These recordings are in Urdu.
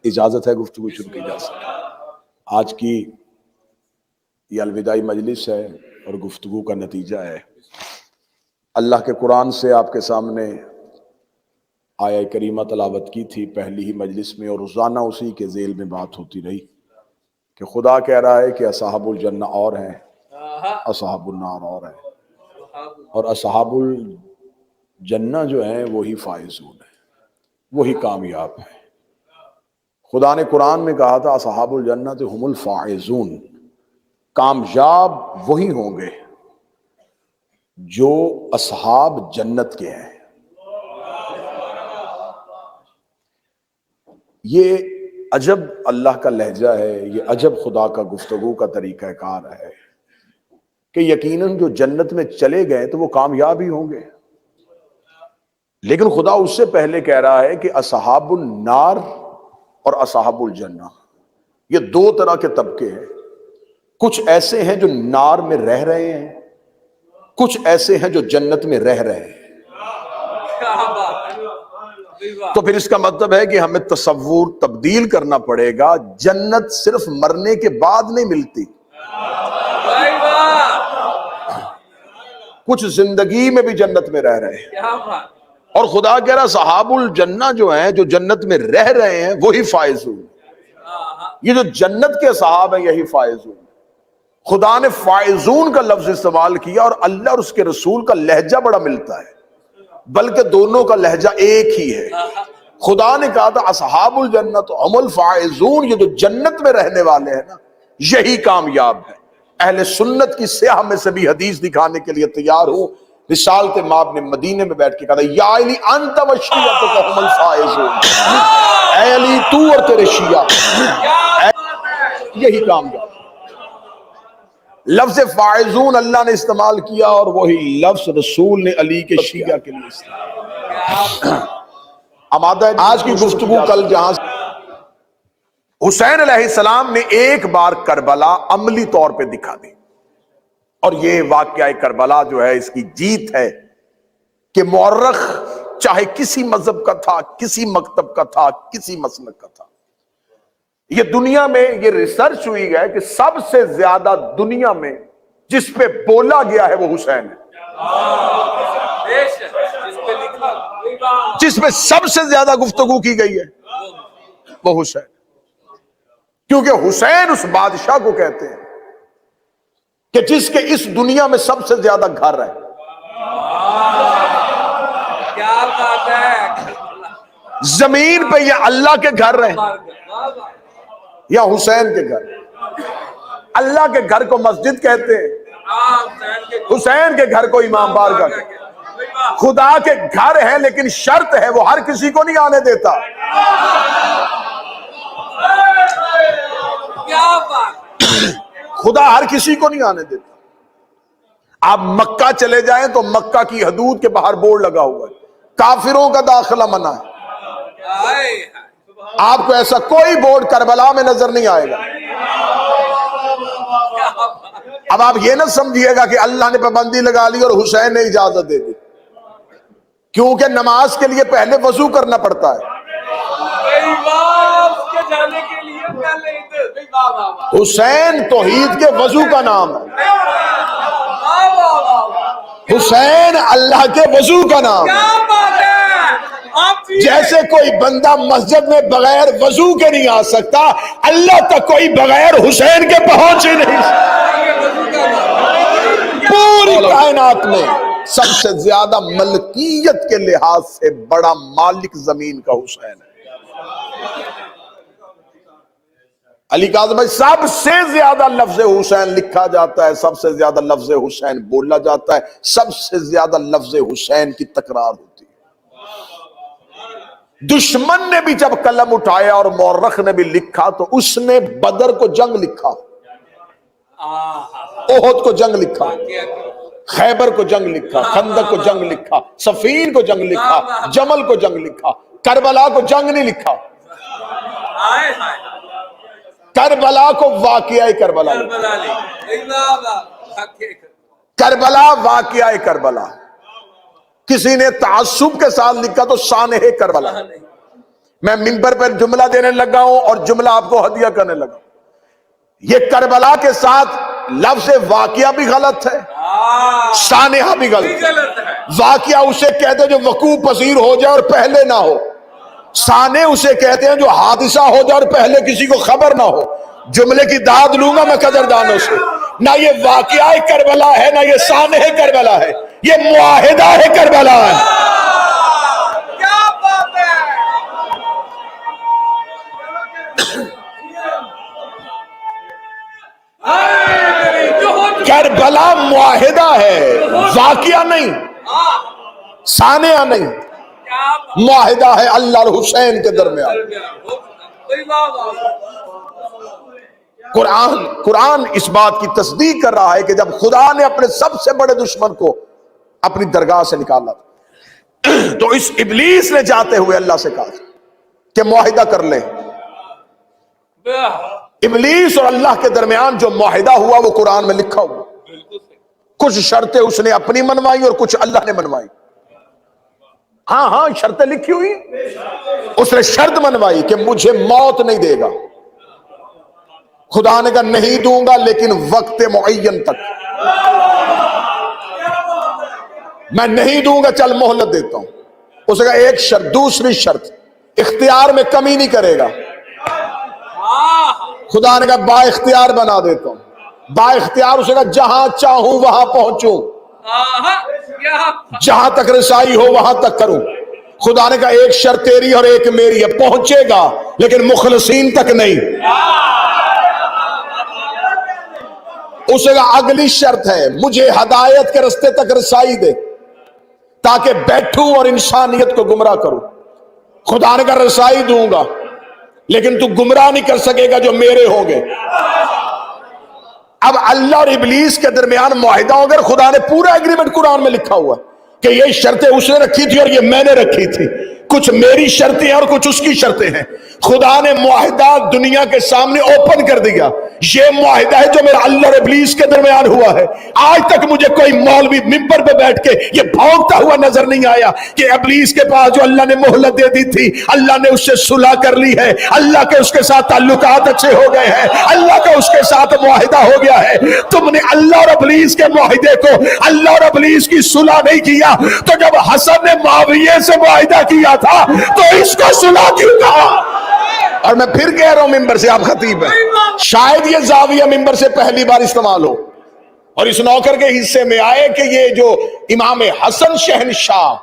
اجازت ہے گفتگو شروع کی جا سکے؟ آج کی یہ الوداعی مجلس ہے اور گفتگو کا نتیجہ ہے اللہ کے قرآن سے آپ کے سامنے آیہ کریمہ تلاوت کی تھی پہلی ہی مجلس میں، اور روزانہ اسی کے ذیل میں بات ہوتی رہی کہ خدا کہہ رہا ہے کہ اصحاب الجنہ اور ہیں، اصحاب النار اور ہیں، اور اصحاب الجنہ جو ہیں وہی فائزون ہیں، وہی کامیاب ہیں۔ خدا نے قرآن میں کہا تھا اصحاب الجنہ ہم الفائزون، کامیاب وہی ہوں گے جو اصحاب جنت کے ہیں۔ یہ عجب اللہ کا لہجہ ہے، یہ عجب خدا کا گفتگو کا طریقہ کار ہے کہ یقیناً جو جنت میں چلے گئے تو وہ کامیاب ہی ہوں گے، لیکن خدا اس سے پہلے کہہ رہا ہے کہ اصحاب النار اور اصحاب الجنہ یہ دو طرح کے طبقے ہیں۔ کچھ ایسے ہیں جو نار میں رہ رہے ہیں، کچھ ایسے ہیں جو جنت میں رہ رہے ہیں۔ تو پھر اس کا مطلب ہے کہ ہمیں تصور تبدیل کرنا پڑے گا، جنت صرف مرنے کے بعد نہیں ملتی، کچھ زندگی میں بھی جنت میں رہ رہے ہیں۔ اور خدا کہہ رہا صحاب الجنہ جو ہیں، جو جنت میں رہ رہے ہیں وہی فائزون، یہ جو جنت کے صحاب ہیں یہی فائزون۔ خدا نے فائزون کا لفظ استعمال کیا، اور اللہ اور اس کے رسول کا لہجہ بڑا ملتا ہے، بلکہ دونوں کا لہجہ ایک ہی ہے۔ خدا نے کہا تھا اصحاب الجنت ہم الفائزون، یہ جو جنت میں رہنے والے ہیں نا یہی کامیاب ہے۔ اہل سنت کی سیاہ میں سے بھی حدیث دکھانے کے لیے تیار ہوں۔ رسالت مآب نے مدینے میں بیٹھ کے کہا تھا یا علی انت و شیعتک ہم الفائزون، اے علی تو اور تیرے شیعہ یہی کامیاب۔ لفظ فائزون اللہ نے استعمال کیا، اور وہی لفظ رسول نے علی کے شیعہ کے لیے استعمال۔ آمادہ آج کی گفتگو کل جہاں حسین علیہ السلام نے ایک بار کربلا عملی طور پہ دکھا دی، اور یہ واقعہ کربلا جو ہے اس کی جیت ہے کہ مورخ چاہے کسی مذہب کا تھا، کسی مکتب کا تھا، کسی مسلک کا تھا، یہ دنیا میں یہ ریسرچ ہوئی ہے کہ سب سے زیادہ دنیا میں جس پہ بولا گیا ہے وہ حسین ہے، جس پہ سب سے زیادہ گفتگو کی گئی ہے وہ حسین، کیونکہ حسین اس بادشاہ کو کہتے ہیں کہ جس کے اس دنیا میں سب سے زیادہ گھر ہے۔ کیا بات ہے، زمین پہ یہ اللہ کے گھر ہیں یا حسین کے گھر؟ اللہ کے گھر کو مسجد کہتے ہیں، حسین کے گھر کو امام بارگاہ کہتے ہیں۔ خدا کے گھر ہیں لیکن شرط ہے وہ ہر کسی کو نہیں آنے دیتا۔ کیا بات، خدا ہر کسی کو نہیں آنے دیتا۔ آپ مکہ چلے جائیں تو مکہ کی حدود کے باہر بورڈ لگا ہوا ہے کافروں کا داخلہ منع ہے۔ آپ کو ایسا کوئی بورڈ کربلا میں نظر نہیں آئے گا۔ اب آپ یہ نہ سمجھیے گا کہ اللہ نے پابندی لگا لی اور حسین نے اجازت دے دی، کیونکہ نماز کے لیے پہلے وضو کرنا پڑتا ہے۔ حسین توحید کے وضو کا نام ہے، حسین اللہ کے وضو کا نام ہے۔ جیسے کوئی بندہ مسجد میں بغیر وضو کے نہیں آ سکتا، اللہ تک کوئی بغیر حسین کے پہنچ ہی نہیں سکتا۔ پوری کائنات میں سب سے زیادہ ملکیت کے لحاظ سے بڑا مالک زمین کا حسین ہے۔ علی کاظم بھائی، سب سے زیادہ لفظ حسین لکھا جاتا ہے، سب سے زیادہ لفظ حسین بولا جاتا ہے، سب سے زیادہ لفظ حسین کی تکرار ہوتی ہے۔ دشمن نے بھی جب قلم اٹھایا اور مورخ نے بھی لکھا تو اس نے بدر کو جنگ لکھا، احد کو جنگ لکھا، خیبر کو جنگ لکھا، خندق کو جنگ لکھا، صفین کو جنگ لکھا، جمل کو جنگ لکھا، کربلا کو جنگ نہیں لکھا، کربلا کو واقعہ کربلا لکھا۔ کربلا واقعہ کربلا، کسی نے تعصب کے ساتھ لکھا تو سانحہ کربلا، میں منبر پر جملہ دینے لگا ہوں اور جملہ آپ کو ہدیہ کرنے لگا ہوں۔ یہ کربلا کے ساتھ لفظ واقعہ بھی غلط ہے، سانحہ بھی غلط ہے۔ واقعہ اسے کہتے ہیں جو وقوع پذیر ہو جائے اور پہلے نہ ہو، سانحہ اسے کہتے ہیں جو حادثہ ہو جائے اور پہلے کسی کو خبر نہ ہو۔ جملے کی داد لوں گا میں قدردانوں سے، نہ یہ واقعہ کربلا ہے نہ یہ سانحہ کربلا ہے، یہ معاہدہ ہے کربلا ہے۔ کیا بات ہے! کربلا معاہدہ ہے، واقعہ نہیں، سانحہ نہیں، معاہدہ ہے اللہ اور حسین کے درمیان۔ قرآن اس بات کی تصدیق کر رہا ہے کہ جب خدا نے اپنے سب سے بڑے دشمن کو اپنی درگاہ سے نکالا تو اس ابلیس نے جاتے ہوئے اللہ سے کہا کہ معاہدہ کر لے۔ ابلیس اور اللہ کے درمیان جو معاہدہ ہوا وہ قرآن میں لکھا ہوا، کچھ شرطیں اس نے اپنی منوائی اور کچھ اللہ نے منوائی۔ ہاں شرطیں لکھی ہوئی، اس نے شرط منوائی کہ مجھے موت نہیں دے گا، خدا نے کہا نہیں دوں گا لیکن وقت معین تک، میں نہیں دوں گا، چل مہلت دیتا ہوں۔ اس نے کہا ایک شرط، دوسری شرط اختیار میں کمی نہیں کرے گا، خدا نے کہا با اختیار بنا دیتا ہوں۔ با اختیار اسے کہا جہاں چاہوں وہاں پہنچوں، جہاں تک رسائی ہو وہاں تک کروں۔ خدا نے کہا ایک شرط تیری اور ایک میری ہے، پہنچے گا لیکن مخلصین تک نہیں۔ اسے کہا اگلی شرط ہے مجھے ہدایت کے رستے تک رسائی دے تاکہ بیٹھوں اور انسانیت کو گمراہ کروں۔ خدا نے کہا رسائی دوں گا لیکن تو گمراہ نہیں کر سکے گا جو میرے ہوں گے۔ اب اللہ اور ابلیس کے درمیان معاہدہ ہو گیا، خدا نے پورا ایگریمنٹ قرآن میں لکھا ہوا کہ یہ شرطیں اس نے رکھی تھی اور یہ میں نے رکھی تھی، کچھ میری شرطیں ہیں اور کچھ اس کی شرطیں ہیں۔ خدا نے معاہدہ دنیا کے سامنے اوپن کر دیا، یہ معاہدہ ہے جو میرا اللہ اور ابلیس کے درمیان ہوا ہے۔ آج تک مجھے کوئی مولوی ممبر پہ بیٹھ کے یہ بھونکتا ہوا نظر نہیں آیا کہ ابلیس کے پاس جو اللہ نے مہلت دے دی تھی اللہ نے اس سے صلح کر لی ہے، اللہ کے اس کے ساتھ تعلقات اچھے ہو گئے ہیں، اللہ کا اس کے ساتھ معاہدہ ہو گیا ہے۔ تم نے اللہ اور ابلیس کے معاہدے کو، اللہ اور ابلیس کی صلح نہیں کیا، تو جب حسن نے معاویہ سے معاہدہ کیا تھا تو اس کو صلح کیوں کہا؟ اور میں پھر کہہ رہا ہوں ممبر سے، آپ خطیب ہیں، شاید یہ زاویہ ممبر سے پہلی بار استعمال ہو اور اس نوکر کے حصے میں آئے کہ یہ جو امام حسن شہنشاہ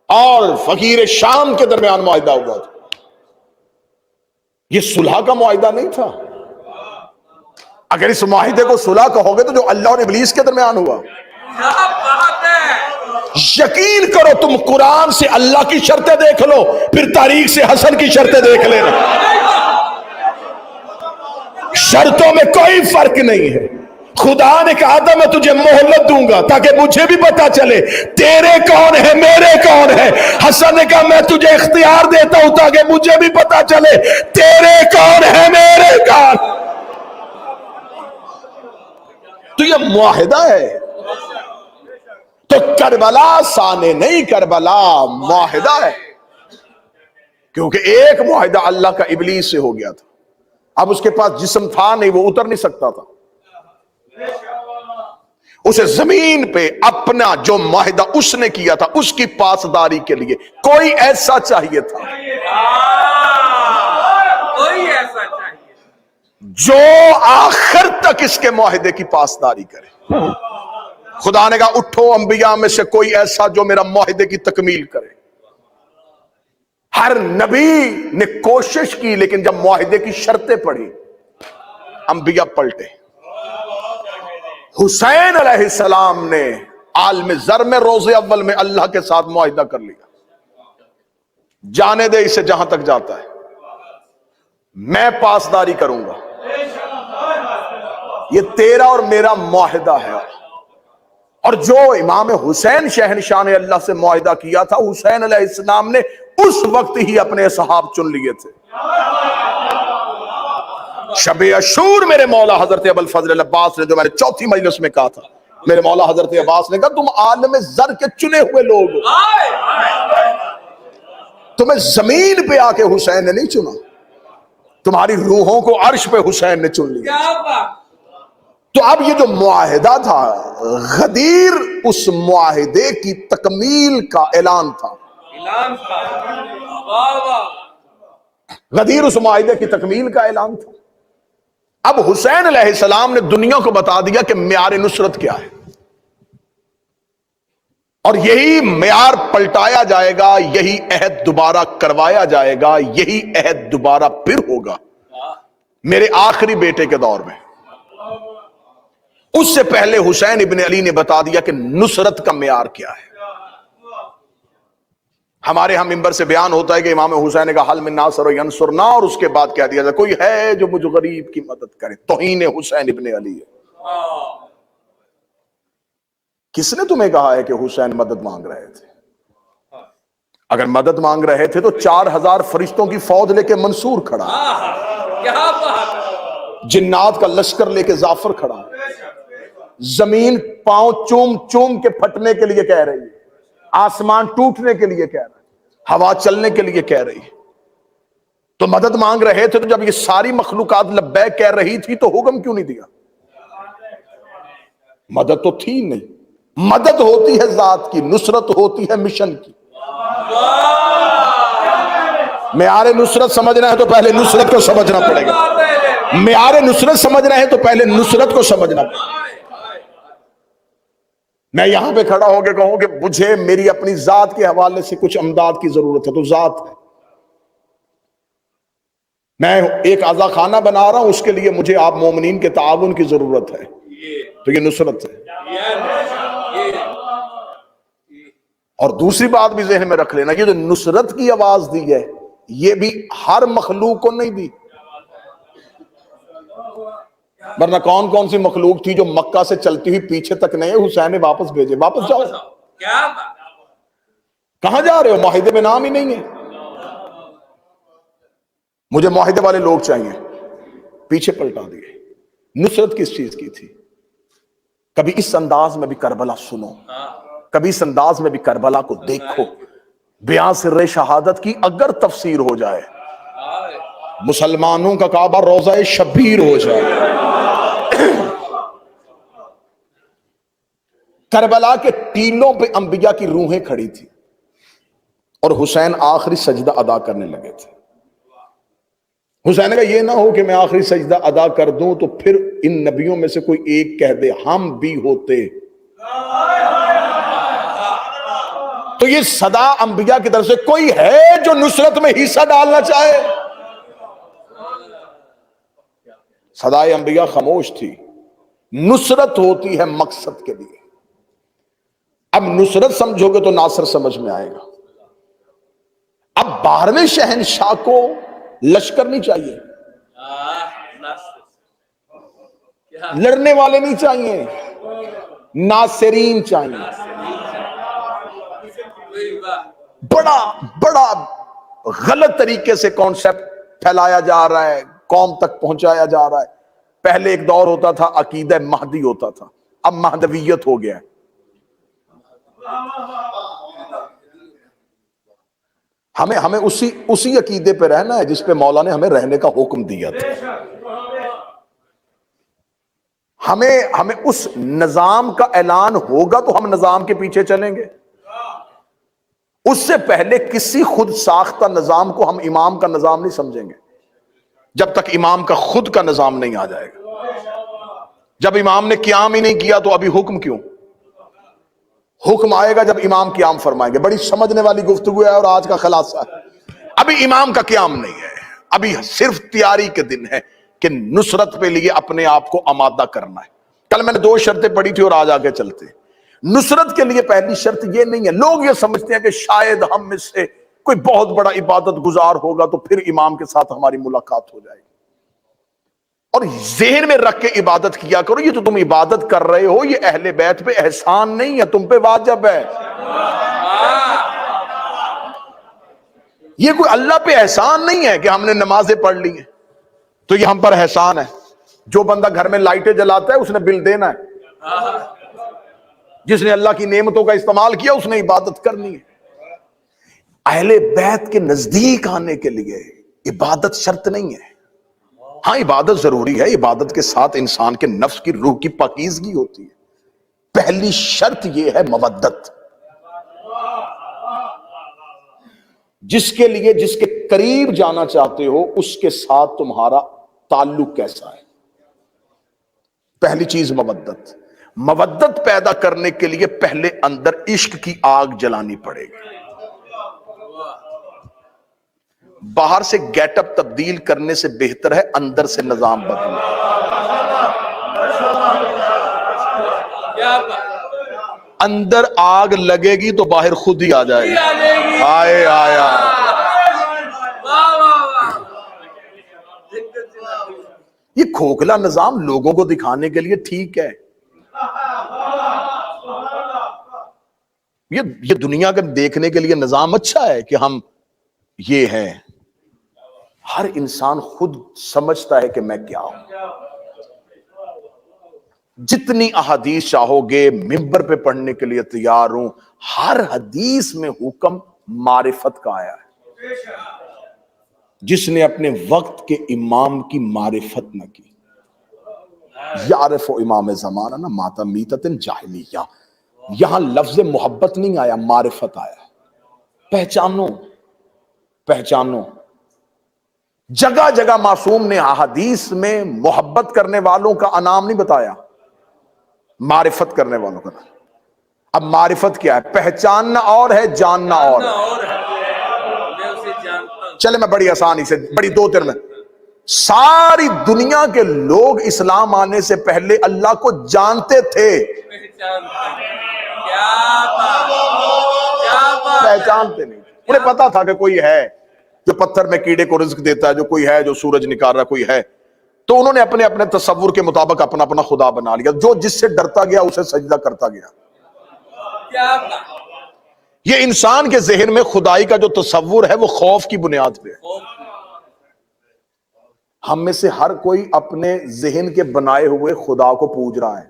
اور فقیر شام کے درمیان معاہدہ ہوا تھا، یہ صلح کا معاہدہ نہیں تھا۔ اگر اس معاہدے کو صلح کہو گے تو جو اللہ اور ابلیس کے درمیان ہوا، یقین کرو تم قرآن سے اللہ کی شرطیں دیکھ لو پھر تاریخ سے حسن کی شرطیں دیکھ لینا، شرطوں میں کوئی فرق نہیں ہے۔ خدا نے کہا تھا میں تجھے مہلت دوں گا تاکہ مجھے بھی پتا چلے تیرے کون ہے میرے کون ہے۔ حسن نے کہا میں تجھے اختیار دیتا ہوں تاکہ مجھے بھی پتا چلے تیرے کون ہے میرے کون۔ تو یہ معاہدہ ہے، تو کربلا سانے نہیں، کربلا معاہدہ ہے، کیونکہ ایک معاہدہ اللہ کا ابلیس سے ہو گیا تھا۔ اب اس کے پاس جسم تھا نہیں، وہ اتر نہیں سکتا تھا، اسے زمین پہ اپنا جو معاہدہ اس نے کیا تھا اس کی پاسداری کے لیے کوئی ایسا چاہیے تھا جو آخر تک اس کے معاہدے کی پاسداری کرے۔ خدا نے کہا اٹھو انبیاء میں سے کوئی ایسا جو میرا معاہدے کی تکمیل کرے۔ ہر نبی نے کوشش کی لیکن جب معاہدے کی شرطیں پڑھی انبیاء پلٹے۔ حسین علیہ السلام نے عالم زر میں روز اول میں اللہ کے ساتھ معاہدہ کر لیا، جانے دے اسے جہاں تک جاتا ہے، میں پاسداری کروں گا، یہ تیرا اور میرا معاہدہ ہے۔ اور جو امام حسین شہنشاہ نے اللہ سے معاہدہ کیا تھا، حسین علیہ السلام نے اس وقت ہی اپنے اصحاب چن لیے تھے۔ شب عاشور میرے مولا حضرت ابوالفضل عباس نے جو میں نے چوتھی مجلس میں کہا تھا، میرے مولا حضرت عباس نے کہا تم عالم زر کے چنے ہوئے لوگ ہو، تمہیں زمین پہ آ کے حسین نے نہیں چنا، تمہاری روحوں کو عرش پہ حسین نے چن لیا۔ کیا بات، تو اب یہ جو معاہدہ تھا، غدیر اس معاہدے کی تکمیل کا اعلان تھا، اعلان کا، واہ واہ، غدیر اس معاہدے کی تکمیل کا اعلان تھا۔ اب حسین علیہ السلام نے دنیا کو بتا دیا کہ معیار نصرت کیا ہے، اور یہی معیار پلٹایا جائے گا، یہی عہد دوبارہ کروایا جائے گا، یہی عہد دوبارہ پھر ہوگا میرے آخری بیٹے کے دور میں۔ اس سے پہلے حسین ابن علی نے بتا دیا کہ نصرت کا معیار کیا ہے۔ ہمارے ہم ممبر سے بیان ہوتا ہے کہ امام حسین نے کہا حل من ناصر ینصرنا، اور اس کے بعد کہہ دیا جائے کوئی ہے جو مجھ غریب کی مدد کرے۔ توہین حسین ابن علی ہے۔ کس نے تمہیں کہا ہے کہ حسین مدد مانگ رہے تھے؟ اگر مدد مانگ رہے تھے تو 4000 فرشتوں کی فوج لے کے منصور کھڑا، کیا بات، جنات کا لشکر لے کے ظافر کھڑا، زمین پاؤں چوم چوم کے پھٹنے کے لیے کہہ رہی ہے، آسمان ٹوٹنے کے لیے کہہ رہا ہے، ہوا چلنے کے لیے کہہ رہی ہے۔ تو مدد مانگ رہے تھے تو جب یہ ساری مخلوقات لبیک کہہ رہی تھی تو حکم کیوں نہیں دیا؟ مدد تو تھی نہیں۔ مدد ہوتی ہے ذات کی، نصرت ہوتی ہے مشن کی۔ معیار نصرت سمجھنا ہے تو پہلے نصرت کو سمجھنا پڑے گا، معیار نصرت سمجھنا ہے تو پہلے نصرت کو سمجھنا پڑے گا۔ میں یہاں پہ کھڑا ہو کے کہوں کہ مجھے میری اپنی ذات کے حوالے سے کچھ امداد کی ضرورت ہے تو ذات ہے، میں ایک عزا خانہ بنا رہا ہوں، اس کے لیے مجھے آپ مومنین کے تعاون کی ضرورت ہے، تو یہ نصرت ہے۔ اور دوسری بات بھی ذہن میں رکھ لینا، یہ جو نصرت کی آواز دی ہے یہ بھی ہر مخلوق کو نہیں دی، ورنہ کون کون سی مخلوق تھی جو مکہ سے چلتی ہوئی پیچھے تک نہیں، حسین نے واپس بھیجے، واپس جاؤ۔ کیا بات، کہاں جا رہے ہو؟ معاہدے میں نام ہی نہیں ہے۔ مجھے معاہدے والے لوگ چاہیے، پیچھے پلٹا دیے۔ نصرت کس چیز کی تھی؟ کبھی اس انداز میں بھی کربلا سنو، کبھی اس انداز میں بھی کربلا کو دیکھو، بیان سر شہادت کی اگر تفسیر ہو جائے، مسلمانوں کا کعبہ روضہ شبیر ہو جائے۔ کربلا کے ٹیلوں پہ انبیاء کی روحیں کھڑی تھی اور حسین آخری سجدہ ادا کرنے لگے تھے۔ حسین کا یہ نہ ہو کہ میں آخری سجدہ ادا کر دوں تو پھر ان نبیوں میں سے کوئی ایک کہہ دے ہم بھی ہوتے، تو یہ صدا انبیاء کی طرف سے کوئی ہے جو نصرت میں حصہ ڈالنا چاہے؟ صدائے انبیاء خاموش تھی۔ نصرت ہوتی ہے مقصد کے لیے۔ اب نصرت سمجھو گے تو ناصر سمجھ میں آئے گا۔ اب 12ویں شہنشاہ کو لشکر نہیں چاہیے، لڑنے والے نہیں چاہیے، ناصرین چاہیے۔ بڑا بڑا غلط طریقے سے کانسیپٹ پھیلایا جا رہا ہے، قوم تک پہنچایا جا رہا ہے۔ پہلے ایک دور ہوتا تھا عقیدہ مہدی ہوتا تھا، اب مہدویت ہو گیا ہے۔ ہمیں اسی عقیدے پہ رہنا ہے جس پہ مولا نے ہمیں رہنے کا حکم دیا تھا۔ ہمیں اس نظام کا اعلان ہوگا تو ہم نظام کے پیچھے چلیں گے۔ اس سے پہلے کسی خود ساختہ نظام کو ہم امام کا نظام نہیں سمجھیں گے جب تک امام کا خود کا نظام نہیں آ جائے گا۔ جب امام نے قیام ہی نہیں کیا تو ابھی حکم کیوں؟ حکم آئے گا جب امام قیام فرمائیں گے۔ بڑی سمجھنے والی گفتگو ہے اور آج کا خلاصہ ہے، ابھی امام کا قیام نہیں ہے، ابھی صرف تیاری کے دن ہے کہ نصرت پہ لیے اپنے آپ کو آمادہ کرنا ہے۔ کل میں نے 2 شرطیں پڑھی تھی اور آج آگے چلتے ہیں۔ نصرت کے لیے پہلی شرط یہ نہیں ہے، لوگ یہ سمجھتے ہیں کہ شاید ہم میں سے کوئی بہت بڑا عبادت گزار ہوگا تو پھر امام کے ساتھ ہماری ملاقات ہو جائے گی، اور ذہن میں رکھ کے عبادت کیا کرو، یہ تو تم عبادت کر رہے ہو یہ اہل بیت پہ احسان نہیں ہے، تم پہ واجب ہے۔ یہ کوئی اللہ پہ احسان نہیں ہے کہ ہم نے نمازیں پڑھ لی ہیں تو یہ ہم پر احسان ہے۔ جو بندہ گھر میں لائٹیں جلاتا ہے اس نے بل دینا ہے، جس نے اللہ کی نعمتوں کا استعمال کیا اس نے عبادت کرنی ہے۔ اہل بیت کے نزدیک آنے کے لیے عبادت شرط نہیں ہے. ہاں عبادت ضروری ہے، عبادت کے ساتھ انسان کے نفس کی روح کی پاکیزگی ہوتی ہے. پہلی شرط یہ ہے مودت. جس کے لیے جس کے قریب جانا چاہتے ہو اس کے ساتھ تمہارا تعلق کیسا ہے. پہلی چیز مودت. مودت پیدا کرنے کے لیے پہلے اندر عشق کی آگ جلانی پڑے گی. باہر سے گیٹ اپ تبدیل کرنے سے بہتر ہے اندر سے نظام بدلنا. اندر آگ لگے گی تو باہر خود ہی آ جائے گی. آئے آیا. یہ کھوکھلا نظام لوگوں کو دکھانے کے لیے ٹھیک ہے. یہ دنیا کا دیکھنے کے لیے نظام اچھا ہے کہ ہم یہ ہیں. ہر انسان خود سمجھتا ہے کہ میں کیا ہوں. جتنی احادیث چاہو گے منبر پہ پڑھنے کے لیے تیار ہوں. ہر حدیث میں حکم معرفت کا آیا ہے. جس نے اپنے وقت کے امام کی معرفت نہ کی. یعرف امام زمانہ نہ ماتا میتتن جاہلیہ. یہاں لفظ محبت نہیں آیا، معرفت آیا. پہچانو پہچانو. جگہ جگہ معصوم نے احادیث میں محبت کرنے والوں کا نام نہیں بتایا، معرفت کرنے والوں کا نام. اب معرفت کیا ہے؟ پہچاننا اور ہے، جاننا اور ہے. چلے میں بڑی آسانی سے بڑی دو تر میں. ساری دنیا کے لوگ اسلام آنے سے پہلے اللہ کو جانتے تھے، پہچانتے نہیں. انہیں پتا تھا کہ کوئی ہے جو پتھر میں کیڑے کو رزق دیتا ہے، جو کوئی ہے جو سورج نکال رہا، کوئی ہے. تو انہوں نے اپنے اپنے تصور کے مطابق اپنا اپنا خدا بنا لیا. جو جس سے ڈرتا گیا اسے سجدہ کرتا گیا. یہ انسان کے ذہن میں خدائی کا جو تصور ہے وہ خوف کی بنیاد پہ ہے. ہم میں سے ہر کوئی اپنے ذہن کے بنائے ہوئے خدا کو پوج رہا ہے.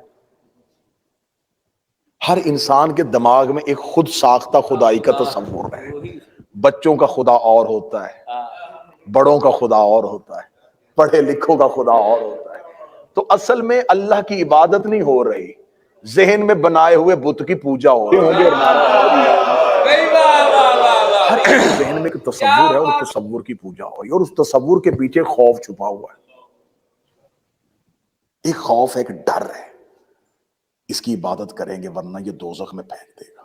ہر انسان کے دماغ میں ایک خود ساختہ خدائی کا تصور ہے. بچوں کا خدا اور ہوتا ہے، بڑوں کا خدا اور ہوتا ہے، پڑھے لکھوں کا خدا اور ہوتا ہے. تو اصل میں اللہ کی عبادت نہیں ہو رہی، ذہن میں بنائے ہوئے بت کی پوجا ہو رہی ہے. ہر ایک ذہن میں ایک تصور ہے اور اس تصور کی پوجا ہو رہی ہے، اور اس تصور کے پیچھے خوف چھپا ہوا ہے. ایک خوف ہے، ایک ڈر ہے. اس کی عبادت کریں گے ورنہ یہ دوزخ میں پھینک دے گا.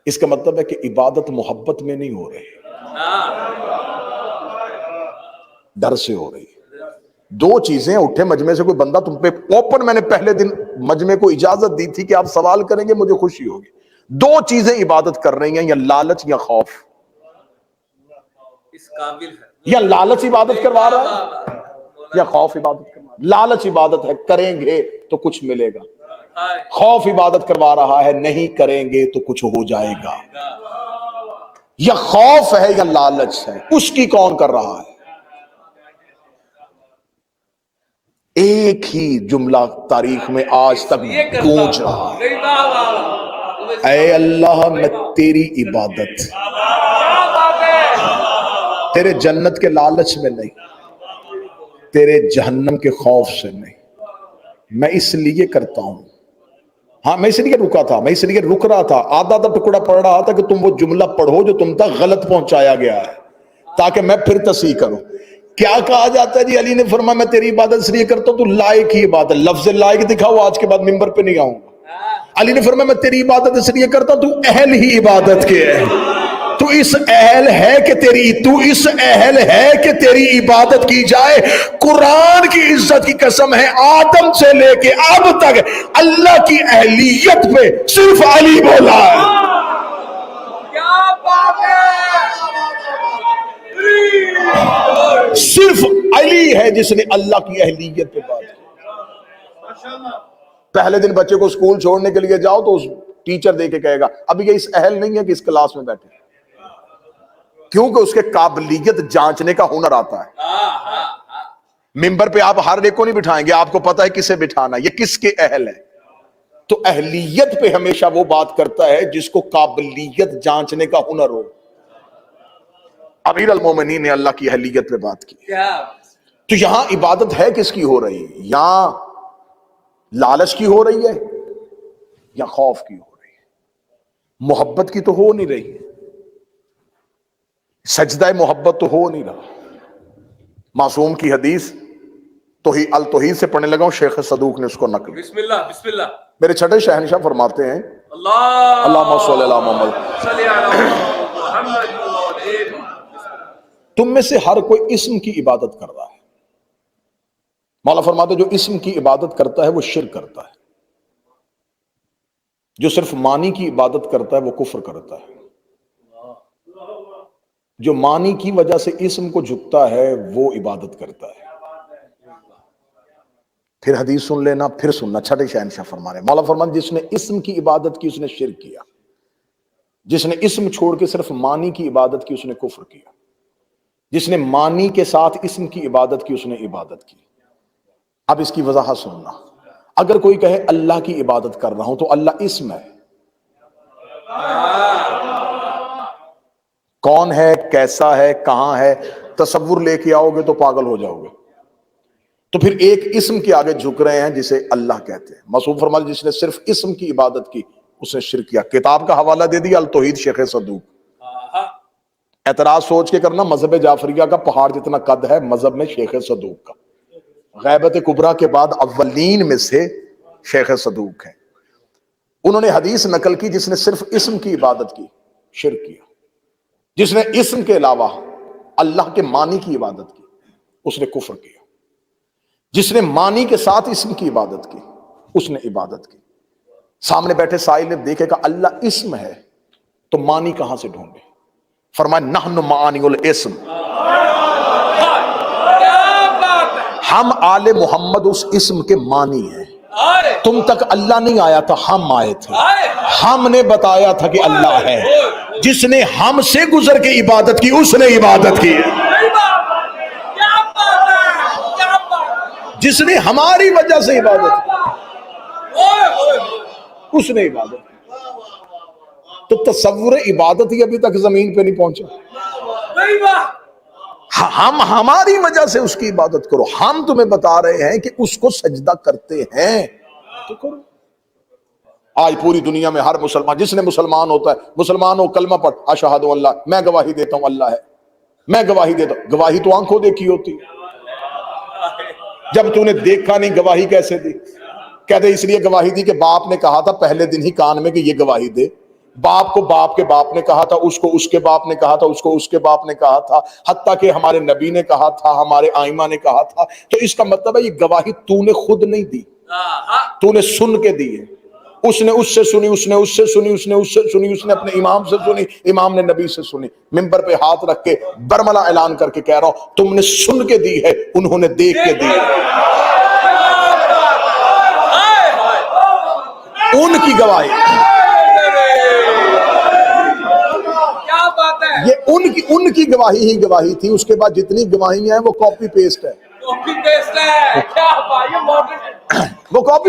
اس کا مطلب ہے کہ عبادت محبت میں نہیں ہو رہی، ڈر سے ہو رہی. دو چیزیں اٹھے مجمع سے کوئی بندہ تم پہ اوپن، میں نے پہلے دن مجمع کو اجازت دی تھی کہ آپ سوال کریں گے مجھے خوشی ہوگی. دو چیزیں عبادت کر رہی ہیں، یا لالچ یا خوف. یا لالچ عبادت کروا رہا ہے یا خوف عبادت کروا رہا ہے. لالچ عبادت ہے، کریں گے تو کچھ ملے گا. خوف عبادت کروا رہا ہے، نہیں کریں گے تو کچھ ہو جائے گا. یا خوف ہے یا لالچ ہے، اس کی کون کر رہا ہے؟ ایک ہی جملہ تاریخ میں آج تک گونج رہا ہے، اے اللہ میں تیری عبادت، تیرے جنت کے لالچ میں نہیں، تیرے جہنم کے خوف سے نہیں. میں اس لیے کرتا ہوں. ہاں میں اس لیے رکا تھا، میں اس لیے رک رہا تھا. آدھا آدھا ٹکڑا پڑھ رہا تھا کہ تم وہ جملہ پڑھو جو تم تک غلط پہنچایا گیا ہے، تاکہ میں پھر تصحیح کروں. کیا کہا جاتا ہے جی؟ علی نے فرمایا میں تیری عبادت اس لیے کرتا ہوں تو لائق ہی عبادت. لفظ لائق دکھاؤ، آج کے بعد ممبر پہ نہیں آؤں گا. علی نے فرمایا میں تیری عبادت اس لیے کرتا ہوں تو اہل ہی عبادت کے ہے. تو اس اہل ہے کہ تیری عبادت کی جائے. قرآن کی عزت کی قسم ہے، آدم سے لے کے اب تک اللہ کی اہلیت پہ صرف علی بولا ہے. صرف علی ہے جس نے اللہ کی اہلیت پہ بات کی. پہلے دن بچے کو اسکول چھوڑنے کے لیے جاؤ تو اس ٹیچر دے کے کہے گا اب یہ اس اہل نہیں ہے کہ اس کلاس میں بیٹھے، کیونکہ اس کے قابلیت جانچنے کا ہنر آتا ہے. ممبر پہ آپ ہر ایک کو نہیں بٹھائیں گے، آپ کو پتا ہے کسے بٹھانا، یہ کس کے اہل ہے. تو اہلیت پہ ہمیشہ وہ بات کرتا ہے جس کو قابلیت جانچنے کا ہنر ہو. امیر المومنین نے اللہ کی اہلیت پہ بات کی. کیا تو یہاں عبادت ہے کس کی ہو رہی ہے؟ یہاں لالچ کی ہو رہی ہے یا خوف کی ہو رہی ہے؟ محبت کی تو ہو نہیں رہی، سجدہ محبت تو ہو نہیں رہا. معصوم کی حدیث التوحید سے پڑھنے لگا ہوں، شیخ صدوق نے اس کو نقل. بسم اللہ بسم اللہ. میرے چھٹے شہنشاہ فرماتے ہیں اللہم صلی علی محمد، صلی علی محمد. تم میں سے ہر کوئی اسم کی عبادت کر رہا ہے. مولا فرماتے جو اسم کی عبادت کرتا ہے وہ شرک کرتا ہے، جو صرف معنی کی عبادت کرتا ہے وہ کفر کرتا ہے. جو معنی کی وجہ سے اسم کو جھکتا ہے وہ عبادت کرتا ہے. پھر حدیث سن لینا، پھر سننا. چھٹے شہنشاہ فرما رہے ہیں، مولا فرمان جس نے اسم کی عبادت کی اس نے شرک کیا، جس نے اسم چھوڑ کے صرف معنی کی عبادت کی اس نے کفر کیا، جس نے معنی کے ساتھ اسم کی عبادت کی اس نے عبادت کی. اب اس کی وضاحت سننا. اگر کوئی کہے اللہ کی عبادت کر رہا ہوں تو اللہ اسم ہے. کون ہے، کیسا ہے، کہاں ہے، تصور لے کے آؤ گے تو پاگل ہو جاؤ گے. تو پھر ایک اسم کے آگے جھک رہے ہیں جسے اللہ کہتے ہیں. معصوم فرماتے جس نے صرف اسم کی عبادت کی اس نے شرک کیا. کتاب کا حوالہ دے دیا التوحید شیخ صدوق. اعتراض سوچ کے کرنا، مذہب جعفریہ کا پہاڑ جتنا قد ہے مذہب میں شیخ صدوق کا. غیبت کبریٰ کے بعد اولین میں سے شیخ صدوق ہیں. انہوں نے حدیث نقل کی جس نے صرف اسم کی عبادت کی شرک کیا، جس نے اسم کے علاوہ اللہ کے معنی کی عبادت کی اس نے کفر کیا، جس نے معنی کے ساتھ اسم کی عبادت کی اس نے عبادت کی. سامنے بیٹھے سائل نے دیکھے کہ اللہ اسم ہے تو معنی کہاں سے ڈھونڈے؟ فرمایا نحن معانی الاسم، ہم آل محمد اس اسم کے معنی ہیں. تم تک اللہ نہیں آیا تھا، ہم آئے تھے، ہم نے بتایا تھا کہ اللہ ہے. جس نے ہم سے گزر کے عبادت کی اس نے عبادت کی ہے. جس نے ہماری وجہ سے عبادت کی اس نے عبادت کی. تو تصور عبادت ہی ابھی تک زمین پہ نہیں پہنچا. ہم ہماری وجہ سے اس کی عبادت کرو. ہم تمہیں بتا رہے ہیں کہ اس کو سجدہ کرتے ہیں تو کرو. آج پوری دنیا میں ہر مسلمان، جس نے مسلمان ہوتا ہے، مسلمان ہو کلمہ پڑھ اشہد اللہ، میں گواہی دیتا ہوں اللہ ہے، میں گواہی دیتا ہوں. گواہی تو آنکھوں دیکھی ہوتی، جب تو نے دیکھا نہیں گواہی کیسے دی؟ کہتے اس لیے گواہی دی کہ باپ نے کہا تھا پہلے دن ہی کان میں کہ یہ گواہی دے. باپ کو باپ کے باپ نے کہا تھا، اس کو اس کے باپ نے کہا تھا، اس کو اس کے باپ نے کہا تھا، حتیٰ کہ ہمارے نبی نے کہا تھا، ہمارے آئمہ نے کہا تھا. تو اس کا مطلب ہے یہ گواہی تو نے خود نہیں دی، تو نے سن کے دی ہے. اس نے اس سے سنی، اس نے اس سے سنی، اس نے اس سے سنی، اس نے اپنے امام سے سنی، امام نے نبی سے سنی. ممبر پہ ہاتھ رکھ کے برملا اعلان کر کے کہہ رہا ہوں تم نے سن کے دی ہے، انہوں نے دیکھ کے دی ہے. ان کی گواہی، یہ ان کی گواہی ہی گواہی تھی. اس کے بعد جتنی گواہیاں ہیں وہ کاپی پیسٹ ہے، وہ کاپی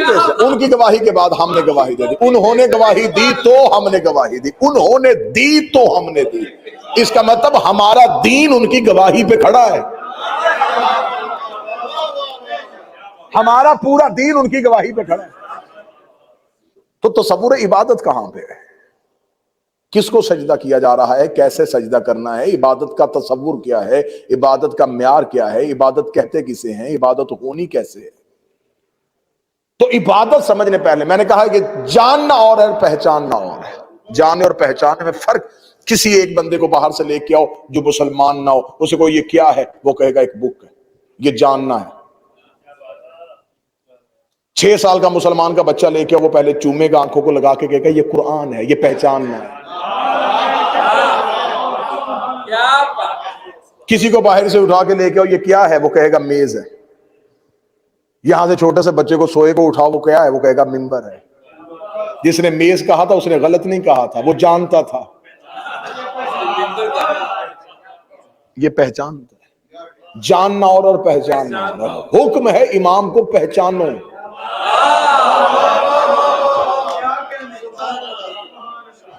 پیسٹ ہے. ان کی گواہی کے بعد ہم نے گواہی دے دی. انہوں نے گواہی دی تو ہم نے گواہی دی، انہوں نے دی تو ہم نے دی. اس کا مطلب ہمارا دین ان کی گواہی پہ کھڑا ہے. ہمارا پورا دین ان کی گواہی پہ کھڑا ہے. تو تصور عبادت کہاں پہ ہے؟ کس کو سجدہ کیا جا رہا ہے؟ کیسے سجدہ کرنا ہے؟ عبادت کا تصور کیا ہے؟ عبادت کا معیار کیا ہے؟ عبادت کہتے کسے ہیں؟ عبادت ہونی کیسے ہے؟ تو عبادت سمجھنے پہلے میں نے کہا کہ جاننا اور ہے، پہچاننا اور ہے. جاننے اور پہچاننے میں فرق. کسی ایک بندے کو باہر سے لے کے آؤ جو مسلمان نہ ہو، اسے کو یہ کیا ہے، وہ کہے گا ایک بک ہے. یہ جاننا ہے. 6 سال کا مسلمان کا بچہ لے کے وہ پہلے چومے گا، آنکھوں کو لگا کے کہے گا یہ قرآن ہے. یہ پہچاننا ہے. کسی کو باہر سے اٹھا کے لے کے آؤ یہ کیا ہے، وہ کہے گا میز ہے. یہاں سے چھوٹے سے بچے کو سوئے کو اٹھاؤ وہ کیا ہے، وہ کہے گا ممبر ہے. جس نے میز کہا تھا اس نے غلط نہیں کہا تھا، وہ جانتا تھا. یہ پہچانتا ہے. جاننا اور پہچاننا اور. حکم ہے امام کو پہچانو.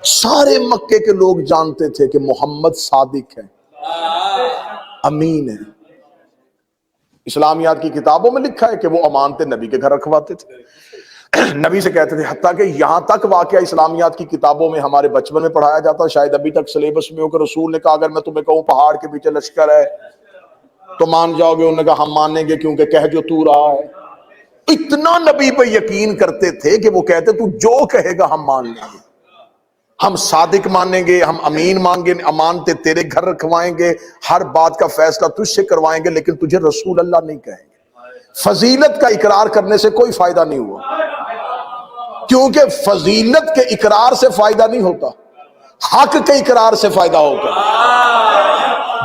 سارے مکے کے لوگ جانتے تھے کہ محمد صادق ہے. امین ہے۔ اسلامیات کی کتابوں میں لکھا ہے کہ وہ امانتیں نبی کے گھر رکھواتے تھے، نبی سے کہتے تھے، حتیٰ کہ یہاں تک واقعہ اسلامیات کی کتابوں میں ہمارے بچپن میں پڑھایا جاتا، شاید ابھی تک سلیبس میں ہو، کہ رسول نے کہا اگر میں تمہیں کہوں پہاڑ کے پیچھے لشکر ہے تو مان جاؤ گے؟ انہوں نے کہا ہم مانیں گے، کیونکہ کہہ جو تو رہا ہے۔ اتنا نبی پہ یقین کرتے تھے کہ وہ کہتے تو جو کہے گا ہم مان لیں گے، ہم صادق مانیں گے، ہم امین مانگیں، امانتے تیرے گھر رکھوائیں گے، ہر بات کا فیصلہ تجھ سے کروائیں گے، لیکن تجھے رسول اللہ نہیں کہیں گے۔ فضیلت کا اقرار کرنے سے کوئی فائدہ نہیں ہوا، کیونکہ فضیلت کے اقرار سے فائدہ نہیں ہوتا، حق کے اقرار سے فائدہ ہوتا۔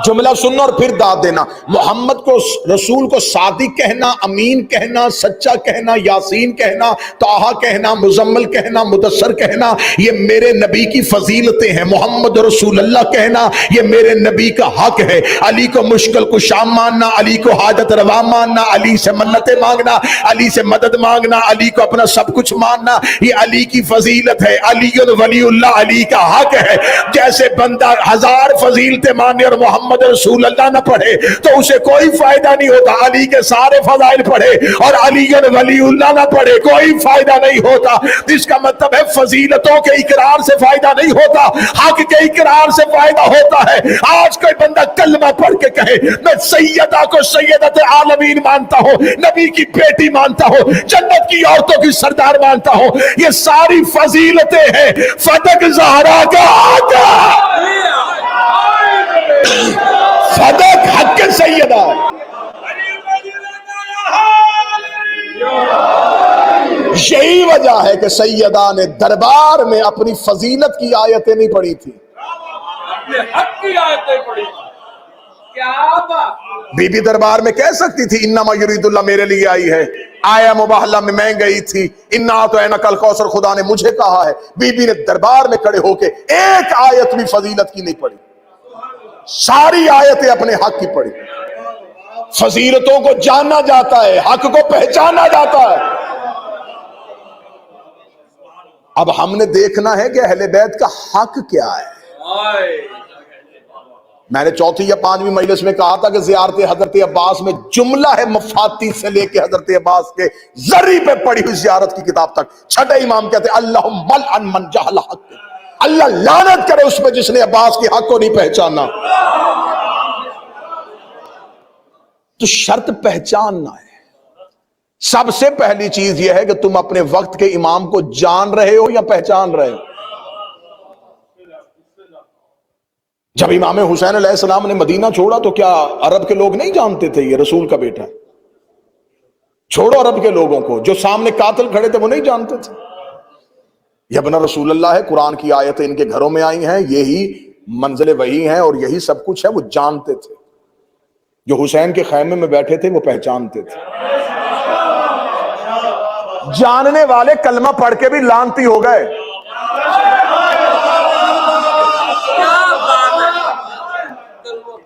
جملہ سننا اور پھر داد دینا۔ محمد کو، رسول کو صادق کہنا، امین کہنا، سچا کہنا، یاسین کہنا، طٰہٰ کہنا، مزمل کہنا، مدثر کہنا، یہ میرے نبی کی فضیلتیں ہیں۔ محمد رسول اللہ کہنا یہ میرے نبی کا حق ہے۔ علی کو مشکل کشا ماننا، علی کو حاجت روا ماننا، علی سے منتیں مانگنا، علی سے مدد مانگنا، علی کو اپنا سب کچھ ماننا، یہ علی کی فضیلت ہے۔ علی ولی اللہ علی کا حق ہے۔ جیسے بندہ ہزار فضیلتیں مانے اور محمد رسول اللہ نہ پڑھے تو اسے کوئی فائدہ نہیں ہوتا، علی کے سارے فضائل پڑھے اور علی ولی اللہ نہ پڑھے کوئی فائدہ نہیں ہوتا۔ جس کا مطلب ہے فضیلتوں کے اقرار سے فائدہ نہیں ہوتا، حق کے اقرار سے فائدہ ہوتا ہے۔ آج کوئی بندہ کلمہ پڑھ کے کہے میں سیدہ کو سیدت عالمین مانتا ہوں، نبی کی بیٹی مانتا ہوں، جنت کی عورتوں کی سردار مانتا ہوں، یہ ساری فضیلتیں ہیں۔ فدق زہرا کا آقا، صدق حق سیدہ، یہی وجہ ہے کہ سیدہ نے دربار میں اپنی فضیلت کی آیتیں نہیں پڑھی تھی، اپنے حق کی آیتیں پڑھی۔ کیا بات! بی بی دربار میں کہہ سکتی تھی انما یرید اللہ میرے لیے آئی ہے، آیا مباہلہ میں گئی تھی، انا تو اینا کل کوثر خدا نے مجھے کہا ہے۔ بی بی نے دربار میں کھڑے ہو کے ایک آیت بھی فضیلت کی نہیں پڑھی، ساری آیتیں اپنے حق کی پڑھی۔ فضیلتوں کو جانا جاتا ہے، حق کو پہچانا جاتا ہے۔ اب ہم نے دیکھنا ہے کہ اہل بیت کا حق کیا ہے۔ میں نے چوتھی یا پانچویں مجلس میں کہا تھا کہ زیارت حضرت عباس میں جملہ ہے مفاتی سے لے کے حضرت عباس کے ذری پہ پڑھی ہوئی زیارت کی کتاب تک۔ چھٹے امام کہتے ہیں اللہم ملعن من جہل حق، اللہ لعنت کرے اس پہ جس نے عباس کے حق کو نہیں پہچانا۔ تو شرط پہچاننا ہے۔ سب سے پہلی چیز یہ ہے کہ تم اپنے وقت کے امام کو جان رہے ہو یا پہچان رہے ہو۔ جب امام حسین علیہ السلام نے مدینہ چھوڑا تو کیا عرب کے لوگ نہیں جانتے تھے یہ رسول کا بیٹا ہے؟ چھوڑو عرب کے لوگوں کو، جو سامنے قاتل کھڑے تھے وہ نہیں جانتے تھے یہ ابن رسول اللہ ہے، قرآن کی آیتیں ان کے گھروں میں آئی ہیں، یہی منزل وحی ہیں اور یہی سب کچھ ہے۔ وہ جانتے تھے، جو حسین کے خیمے میں بیٹھے تھے وہ پہچانتے تھے۔ جاننے والے کلمہ پڑھ کے بھی لعنتی ہو گئے۔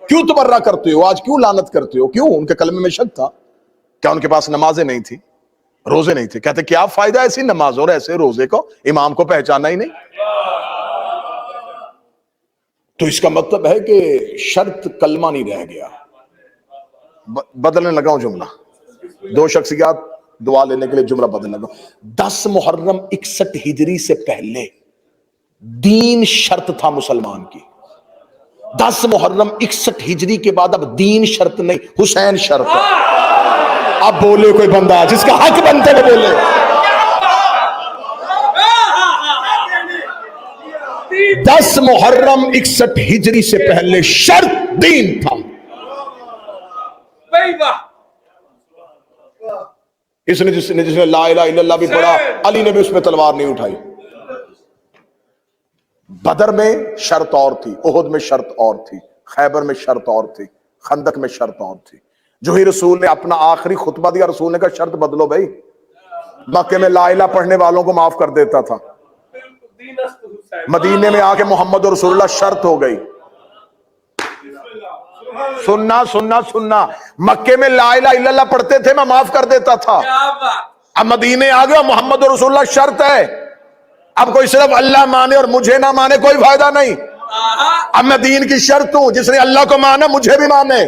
کیوں تبرہ کرتے ہو آج؟ کیوں لعنت کرتے ہو؟ کیوں؟ ان کے کلمے میں شک تھا۔ کیا ان کے پاس نمازیں نہیں تھی، روزے نہیں تھے؟ کہتے کیا فائدہ ایسی نماز اور ایسے روزے کو، امام کو پہچانا ہی نہیں؟ تو اس کا مطلب ہے کہ شرط کلمہ نہیں رہ گیا۔ بدلنے لگا ہوں جملہ، دو شخصیات دعا لینے کے لیے جملہ بدلنے لگا ہوں۔ 10 محرم 61 ہجری سے پہلے دین شرط تھا مسلمان کی۔ 10 محرم 61 ہجری کے بعد اب دین شرط نہیں، حسین شرط ہے۔ اب بولے کوئی بندہ جس کا حق بنتے ہوئے بولے۔ 10 محرم 61 ہجری سے پہلے شرط دین تھا۔ اس نے جس نے لا الہ الا اللہ بھی پڑھا، علی نے بھی اس میں تلوار نہیں اٹھائی۔ بدر میں شرط اور تھی، احد میں شرط اور تھی، خیبر میں شرط اور تھی، خندق میں شرط اور تھی۔ جو ہی رسول نے اپنا آخری خطبہ دیا، رسول نے کہا شرط بدلو بھائی۔ مکے میں لا الہ پڑھنے والوں کو معاف کر دیتا تھا، مدینے میں آ کے محمد رسول اللہ شرط ہو گئی۔ سننا سننا سننا، مکے میں لا الہ الا اللہ پڑھتے تھے، میں معاف کر دیتا تھا۔ اب مدینے آ گیا، محمد رسول اللہ شرط ہے۔ اب کوئی صرف اللہ مانے اور مجھے نہ مانے کوئی فائدہ نہیں۔ اب میں دین کی شرط ہوں، جس نے اللہ کو مانا مجھے بھی مانے۔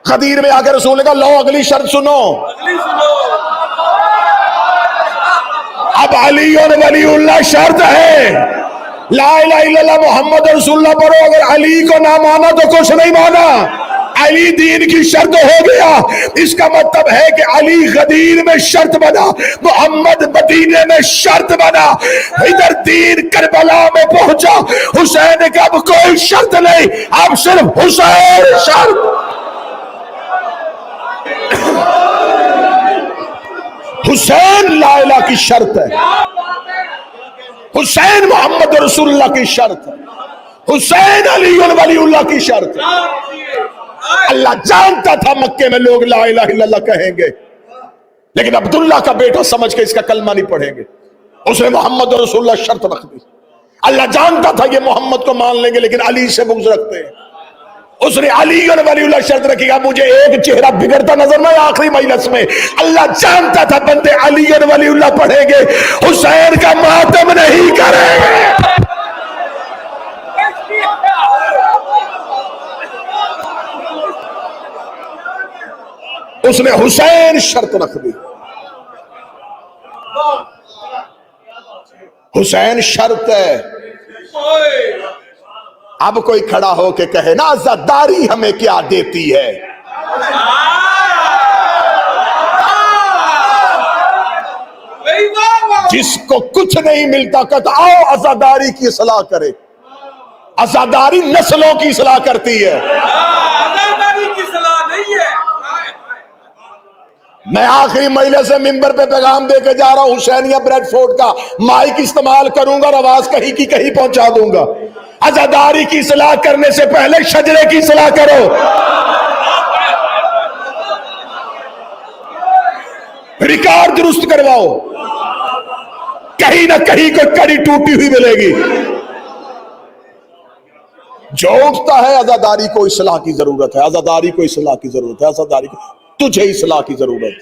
غدیر میں آ کے رسول نے کہا لو اگلی شرط سنو، اگلی سنو، اب علی اور ولی اللہ شرط ہے، لا الہ الا اللہ محمد رسول اللہ پڑھو، اگر علی کو نہ مانا تو کچھ نہیں مانا، علی دین کی شرط ہو گیا۔ اس کا مطلب ہے کہ علی غدیر میں شرط بنا، محمد مدینے میں شرط بنا، ادھر دین کربلا میں پہنچا، حسین کا اب کوئی شرط نہیں، اب صرف حسین شرط۔ حسین لا الہ کی شرط ہے، حسین محمد رسول اللہ کی شرط ہے، حسین علی ولی اللہ کی شرط ہے۔ اللہ جانتا تھا مکے میں لوگ لا الہ الا اللہ کہیں گے، لیکن عبداللہ کا بیٹا سمجھ کے اس کا کلمہ نہیں پڑھیں گے، اس نے محمد رسول اللہ شرط رکھ دی۔ اللہ جانتا تھا یہ محمد کو مان لیں گے لیکن علی سے بغض رکھتے ہیں، اس نے علی ولی اللہ شرط رکھی گا، مجھے ایک چہرہ بگڑتا نظر نہ آخری مجلس میں۔ اللہ جانتا تھا بندے علی ولی اللہ پڑھیں گے، حسین کا ماتم نہیں کریں گے۔ اس نے حسین شرط رکھ دی، حسین شرط ہے۔ اب کوئی کھڑا ہو کے کہے نا عزاداری ہمیں کیا دیتی ہے، جس کو کچھ نہیں ملتا کہتا آؤ عزاداری کی اصلاح کرے۔ عزاداری نسلوں کی اصلاح کرتی ہے، عزاداری کی صلاح نہیں ہے۔ میں آخری مجلس سے ممبر پہ پیغام دے کے جا رہا ہوں، حسینیہ بریڈ فورڈ کا مائک استعمال کروں گا اور آواز کہیں کی کہیں پہنچا دوں گا۔ عزاداری کی اصلاح کرنے سے پہلے شجرے کی اصلاح کرو، ریکارڈ درست کرواؤ، کہیں نہ کہیں کوئی کڑی ٹوٹی ہوئی ملے گی۔ جو اٹھتا ہے عزاداری کو اصلاح کی ضرورت ہے، عزاداری کو اصلاح کی ضرورت ہے، عزاداری کو تجھے اصلاح کی ضرورت۔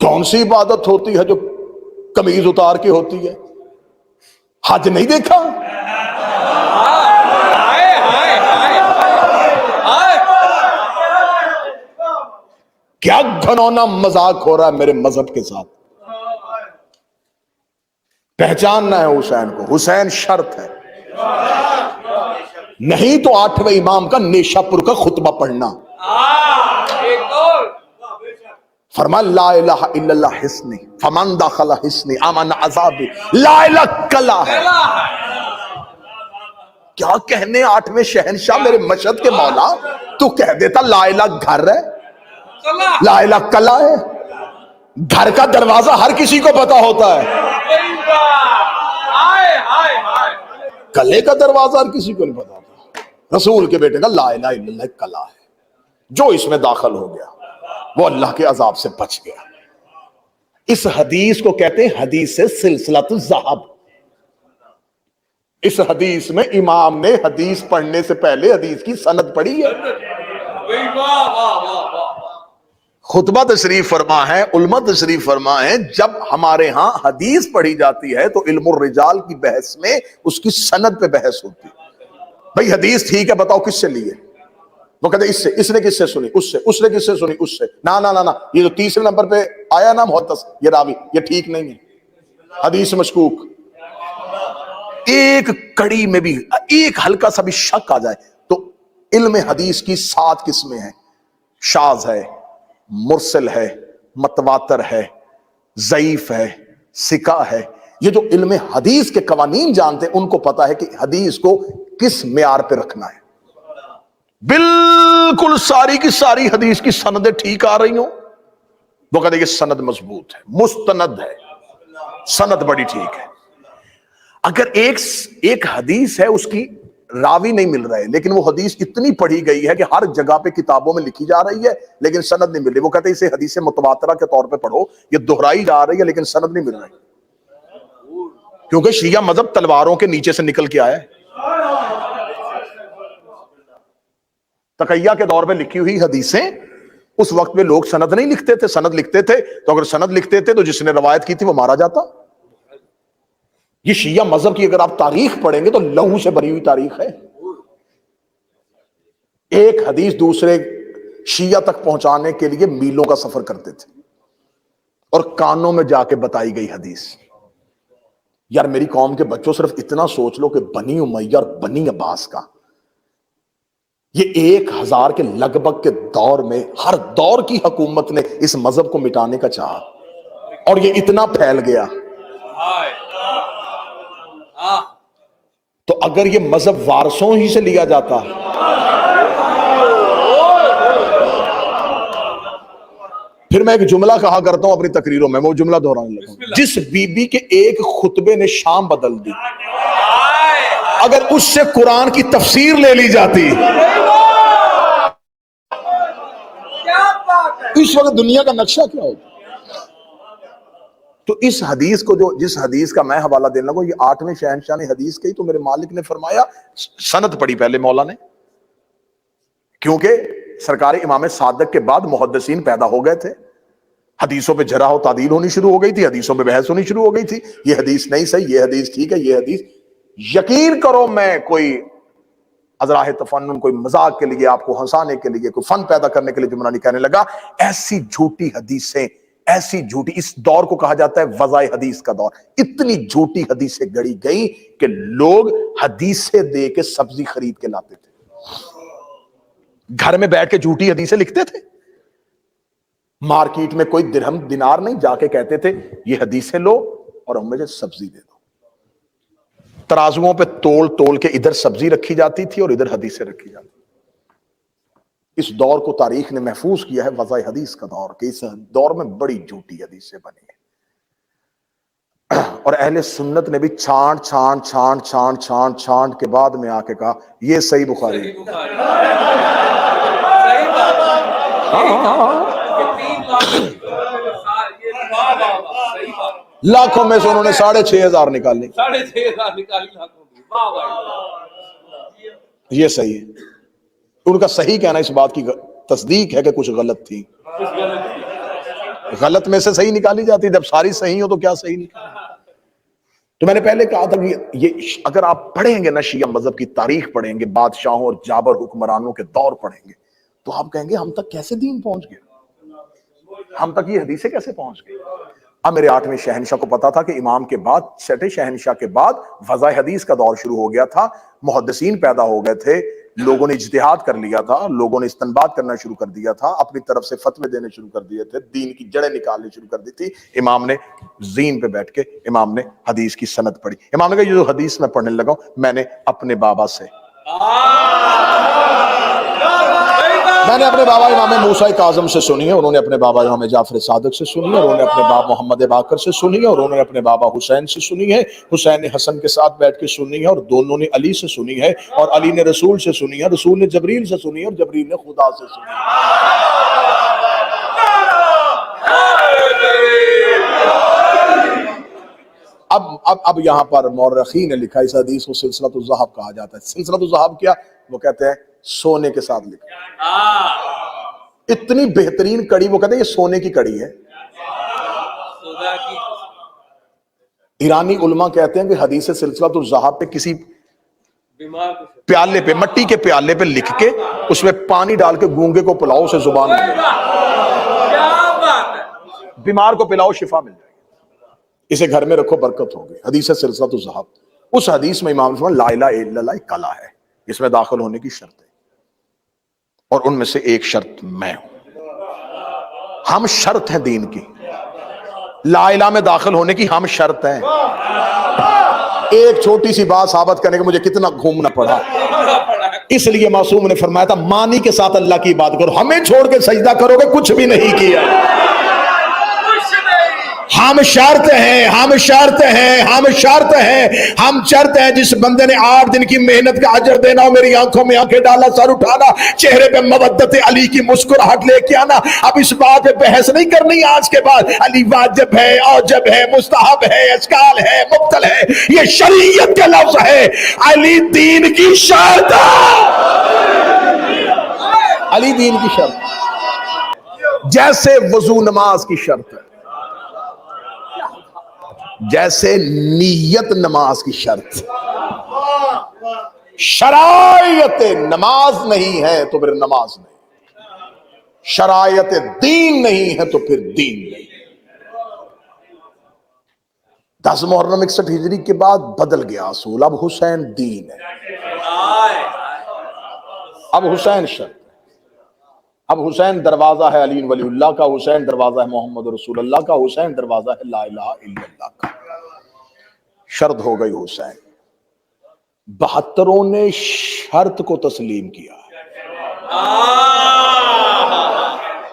کون سی عبادت ہوتی ہے جو قمیض اتار کے ہوتی ہے؟ حج نہیں دیکھا؟ کیا گھنونا مذاق ہو رہا ہے میرے مذہب کے ساتھ۔ پہچاننا ہے حسین کو، حسین شرط ہے، نہیں تو 8ویں امام کا نیشا پور کا خطبہ پڑھنا۔ فرما لا الہ الا اللہ حسنی فمن دخل حسنی امن عذابی، لا الہ کلا ہے۔ کیا کہنے 8ویں شہنشاہ میرے مشہد کے مولا، تو کہہ دیتا لا الہ گھر ہے، لا الہ کلا ہے۔ گھر کا دروازہ ہر کسی کو پتا ہوتا ہے، کلے کا دروازہ ہر کسی کو نہیں پتا ہوتا۔ رسول کے بیٹے کا لا الہ الا اللہ کلا ہے، جو اس میں داخل ہو گیا وہ اللہ کے عذاب سے بچ گیا۔ اس حدیث کو کہتے ہیں حدیث سلسلۃ الذہب۔ اس حدیث میں امام نے حدیث پڑھنے سے پہلے حدیث کی سند پڑھی ہے، خطبہ تشریف فرما ہے، علماء تشریف فرما ہے۔ جب ہمارے ہاں حدیث پڑھی جاتی ہے تو علم الرجال کی بحث میں اس کی سند پہ بحث ہوتی ہے۔ بھئی حدیث ٹھیک ہے، بتاؤ کس سے لی ہے؟ وہ کہتے اس سے، اس نے کس سے سنی، اس سے، اس نے کس سے سنی، اس سے۔ نا نا نا نا، یہ جو 30 نمبر پہ آیا نا محدث، یہ راوی، یہ ٹھیک نہیں ہے، حدیث مشکوک۔ ایک کڑی میں بھی ایک ہلکا سا بھی شک آ جائے تو علم حدیث کی 7 قسمیں ہیں، شاذ ہے، مرسل ہے، متواتر ہے، ضعیف ہے، ثقہ ہے۔ یہ جو علم حدیث کے قوانین جانتے ہیں ان کو پتا ہے کہ حدیث کو کس معیار پہ رکھنا ہے۔ بالکل ساری کی ساری حدیث کی سندیں ٹھیک آ رہی ہوں، وہ کہتے ہیں یہ سند مضبوط ہے، مستند ہے، سند بڑی ٹھیک ہے۔ اگر ایک حدیث ہے اس کی راوی نہیں مل رہے لیکن وہ حدیث اتنی پڑھی گئی ہے کہ ہر جگہ پہ کتابوں میں لکھی جا رہی ہے لیکن سند نہیں مل رہی، وہ کہتے ہیں اسے حدیث متواترہ کے طور پہ پڑھو، یہ دہرائی جا رہی ہے لیکن سند نہیں مل رہی، کیونکہ شیعہ مذہب تلواروں کے نیچے سے نکل کے آیا ہے۔ تقیہ کے دور پہ لکھی ہوئی حدیثیں اس وقت میں لوگ سند نہیں لکھتے تھے، سند لکھتے تھے تو اگر سند لکھتے تھے تو جس نے روایت کی تھی وہ مارا جاتا۔ یہ شیعہ مذہب کی اگر آپ تاریخ پڑھیں گے تو لہو سے بھری ہوئی تاریخ ہے۔ ایک حدیث دوسرے شیعہ تک پہنچانے کے لیے میلوں کا سفر کرتے تھے اور کانوں میں جا کے بتائی گئی حدیث. یار میری قوم کے بچوں صرف اتنا سوچ لو کہ بنی امیہ اور بنی عباس کا یہ 1000 کے لگ بھگ کے دور میں ہر دور کی حکومت نے اس مذہب کو مٹانے کا چاہا اور یہ اتنا پھیل گیا. تو اگر یہ مذہب وارثوں ہی سے لیا جاتا، پھر میں ایک جملہ کہا کرتا ہوں اپنی تقریروں میں، وہ جملہ دہرانے لگا ہوں، جس بی بی کے ایک خطبے نے شام بدل دی، اگر اس سے قرآن کی تفسیر لے لی جاتی اس وقت دنیا کا نقشہ کیا ہوتا. تو اس حدیث کو جس حدیث کا میں حوالہ دینے لگا، یہ 8ویں شہنشاہ نے حدیث کہی تو میرے مالک نے فرمایا، سند پڑھی پہلے مولا نے، کیونکہ سرکار امام صادق کے بعد محدثین پیدا ہو گئے تھے، حدیثوں پہ جرح و تعدیل ہونی شروع ہو گئی تھی، حدیثوں پہ بحث ہونی شروع ہو گئی تھی، یہ حدیث نہیں صحیح، یہ حدیث ٹھیک ہے، یہ حدیث. یقین کرو میں کوئی ازراہ تفنن، کوئی مذاق کے لیے، آپ کو ہنسانے کے لیے، کوئی فن پیدا کرنے کے لیے جملہ نہیں کہنے لگا. ایسی جھوٹی حدیثیں، ایسی جھوٹی، اس دور کو کہا جاتا ہے وضع حدیث کا دور. اتنی جھوٹی حدیثیں گڑی گئی کہ لوگ حدیثیں دے کے سبزی خرید کے لاتے تھے، گھر میں بیٹھ کے جھوٹی حدیثیں لکھتے تھے. مارکیٹ میں کوئی درہم دینار نہیں، جا کے کہتے تھے یہ حدیثیں لو اور ہم مجھے سبزی دے دو. ترازوؤں پہ تول تول کے ادھر سبزی رکھی جاتی تھی اور ادھر حدیثیں رکھی جاتی. اس دور کو تاریخ نے محفوظ کیا ہے وضع حدیث کا دور، کہ اس دور میں بڑی جھوٹی حدیثیں بنی ہیں. اور اہل سنت نے بھی چھانٹ چھانٹ چھانٹ چھانٹ چھانٹ چھانٹ کے بعد میں آ کے کہا یہ صحیح بخاری. لاکھوں میں سے انہوں نے 6500 نکالی. 6500 نکالی لاکھوں میں. یہ صحیح ہے. ان کا صحیح کہنا اس بات کی تصدیق ہے کہ کچھ غلط تھی. غلط میں سے صحیح نکالی جاتی، جب ساری صحیح ہو تو کیا صحیح نکالی. تو میں نے پہلے کہا تھا کہ یہ اگر آپ پڑھیں گے نا شیعہ مذہب کی تاریخ پڑھیں گے، بادشاہوں اور جابر حکمرانوں کے دور پڑھیں گے، تو آپ کہیں گے ہم تک کیسے دین پہنچ گئے، ہم تک یہ حدیثیں کیسے پہنچ گئی. اب میرے 8ویں شہنشاہ کو پتا تھا کہ امام کے بعد 6 شہنشاہ کے بعد وضع حدیث کا دور شروع ہو گیا تھا، محدثین پیدا ہو گئے تھے، لوگوں نے اجتہاد کر لیا تھا، لوگوں نے استنباط کرنا شروع کر دیا تھا، اپنی طرف سے فتوے دینے شروع کر دیے تھے، دین کی جڑیں نکالنے شروع کر دی تھی. امام نے زین پہ بیٹھ کے امام نے حدیث کی سند پڑھی. امام نے کہا یہ جو حدیث میں پڑھنے لگا ہوں میں نے اپنے بابا سے، میں نے اپنے بابا امام موسیٰ کاظم سے سنی ہے، انہوں نے اپنے بابا امام جعفر صادق سے سنی ہے، انہوں نے اپنے بابا محمد باقر سے سنی ہے، اور انہوں نے اپنے بابا حسین سے سنی ہے، حسین نے حسن کے ساتھ بیٹھ کے سنی ہے، اور دونوں نے علی سے سنی ہے، اور علی نے رسول سے سنی ہے، رسول نے جبریل سے سنی ہے، اور جبریل نے خدا سے سنی ہے. اب یہاں پر مورخین نے لکھا اس حدیث کو سلسلۃ الذہب کہا جاتا ہے. سلسلۃ الذہب کیا؟ وہ کہتے ہیں سونے کے ساتھ لکھا، اتنی بہترین کڑی، وہ کہتے ہیں یہ سونے کی کڑی ہے. ایرانی علماء کہتے ہیں کہ حدیث سلسلۃ الذہب پہ کسی پیالے پہ، مٹی کے پیالے پہ لکھ کے اس میں پانی ڈال کے گونگے کو پلاؤ، اسے زبان میں بیمار کو پلاؤ، شفا مل جائے گی. اسے گھر میں رکھو، برکت ہوگی. حدیث سلسلۃ الذہب. اس حدیث میں امام نے فرمایا لا الہ الا اللہ ایک کلا ہے، اس میں داخل ہونے کی شرط ہے، اور ان میں سے ایک شرط میں ہوں. ہم شرط ہیں دین کی، لا الہ میں داخل ہونے کی ہم شرط ہیں. ایک چھوٹی سی بات ثابت کرنے کے مجھے کتنا گھومنا پڑا، اس لیے معصوم نے فرمایا تھا مانی کے ساتھ اللہ کی بات کرو، ہمیں چھوڑ کے سجدہ کرو گے کچھ بھی نہیں کیا. ہم شرط ہیں، ہم شرط ہیں، ہم شرط ہیں، ہم شرط ہیں. جس بندے نے 8 دن کی محنت کا اجر دینا ہو، میری آنکھوں میں آنکھیں ڈالا، سر اٹھانا، چہرے پہ مودت علی کی مسکراہٹ لے کے آنا. اب اس بات پہ بحث نہیں کرنی آج کے بعد، علی واجب ہے، اوجب ہے، مستحب ہے، اشکال ہے، مبطل ہے، یہ شریعت کے لفظ ہے. علی دین کی شرط ہے، علی دین کی شرط، جیسے وضو نماز کی شرط ہے، جیسے نیت نماز کی شرط. شرائط نماز نہیں ہے تو پھر نماز نہیں، شرائط دین نہیں ہے تو پھر دین نہیں۔ 10 محرم 61 ہجری کے بعد بدل گیا اصول، اب حسین دین ہے، اب حسین شرط ہے، اب حسین دروازہ ہے علی ولی اللہ کا، حسین دروازہ ہے محمد رسول اللہ کا، حسین دروازہ ہے لا الہ الا اللہ کا، شرط ہو گئی حسین۔ 72 نے شرط کو تسلیم کیا۔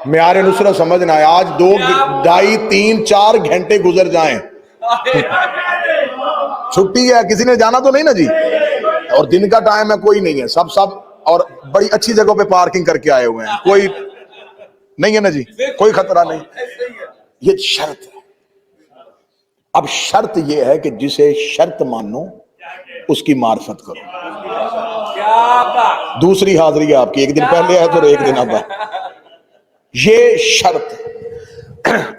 معیار نصرت سمجھنا ہے، آج 2 ڈھائی 3 4 گھنٹے گزر جائیں، چھٹی ہے، کسی نے جانا تو نہیں نا جی، اور دن کا ٹائم ہے، کوئی نہیں ہے، سب اور بڑی اچھی جگہ پہ پارکنگ کر کے آئے ہوئے ہیں، کوئی نہیں ہے نا جی، کوئی خطرہ نہیں، یہ شرط ہے۔ اب شرط یہ ہے کہ جسے شرط مانو اس کی معرفت کرو۔ دوسری حاضری ہے آپ کی، ایک دن پہلے ہے تو ایک دن اب ہے، یہ شرط ہے۔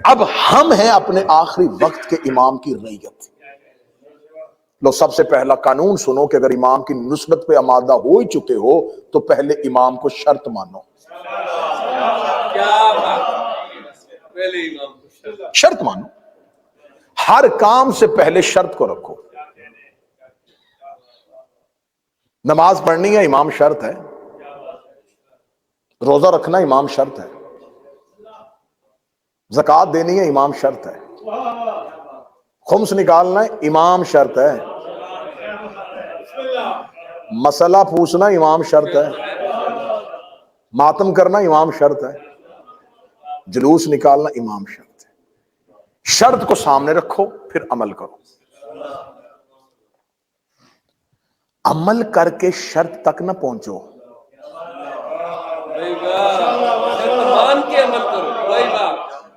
اب ہم ہیں اپنے آخری وقت کے امام کی رعیت۔ لو سب سے پہلا قانون سنو کہ اگر امام کی نصرت پہ آمادہ ہو ہی چکے ہو تو پہلے امام کو شرط مانو، شرط مانو، ہر کام سے پہلے شرط کو رکھو۔ نماز پڑھنی ہے، امام شرط ہے، روزہ رکھنا امام شرط ہے، زکوٰۃ دینی ہے امام شرط ہے، خمس نکالنا ہے امام شرط ہے، مسئلہ پوچھنا امام شرط ہے، ماتم کرنا امام شرط ہے، جلوس نکالنا امام شرط ہے۔ شرط کو سامنے رکھو پھر عمل کرو، عمل کر کے شرط تک نہ پہنچو، مان کے عمل کرو، وہی بات،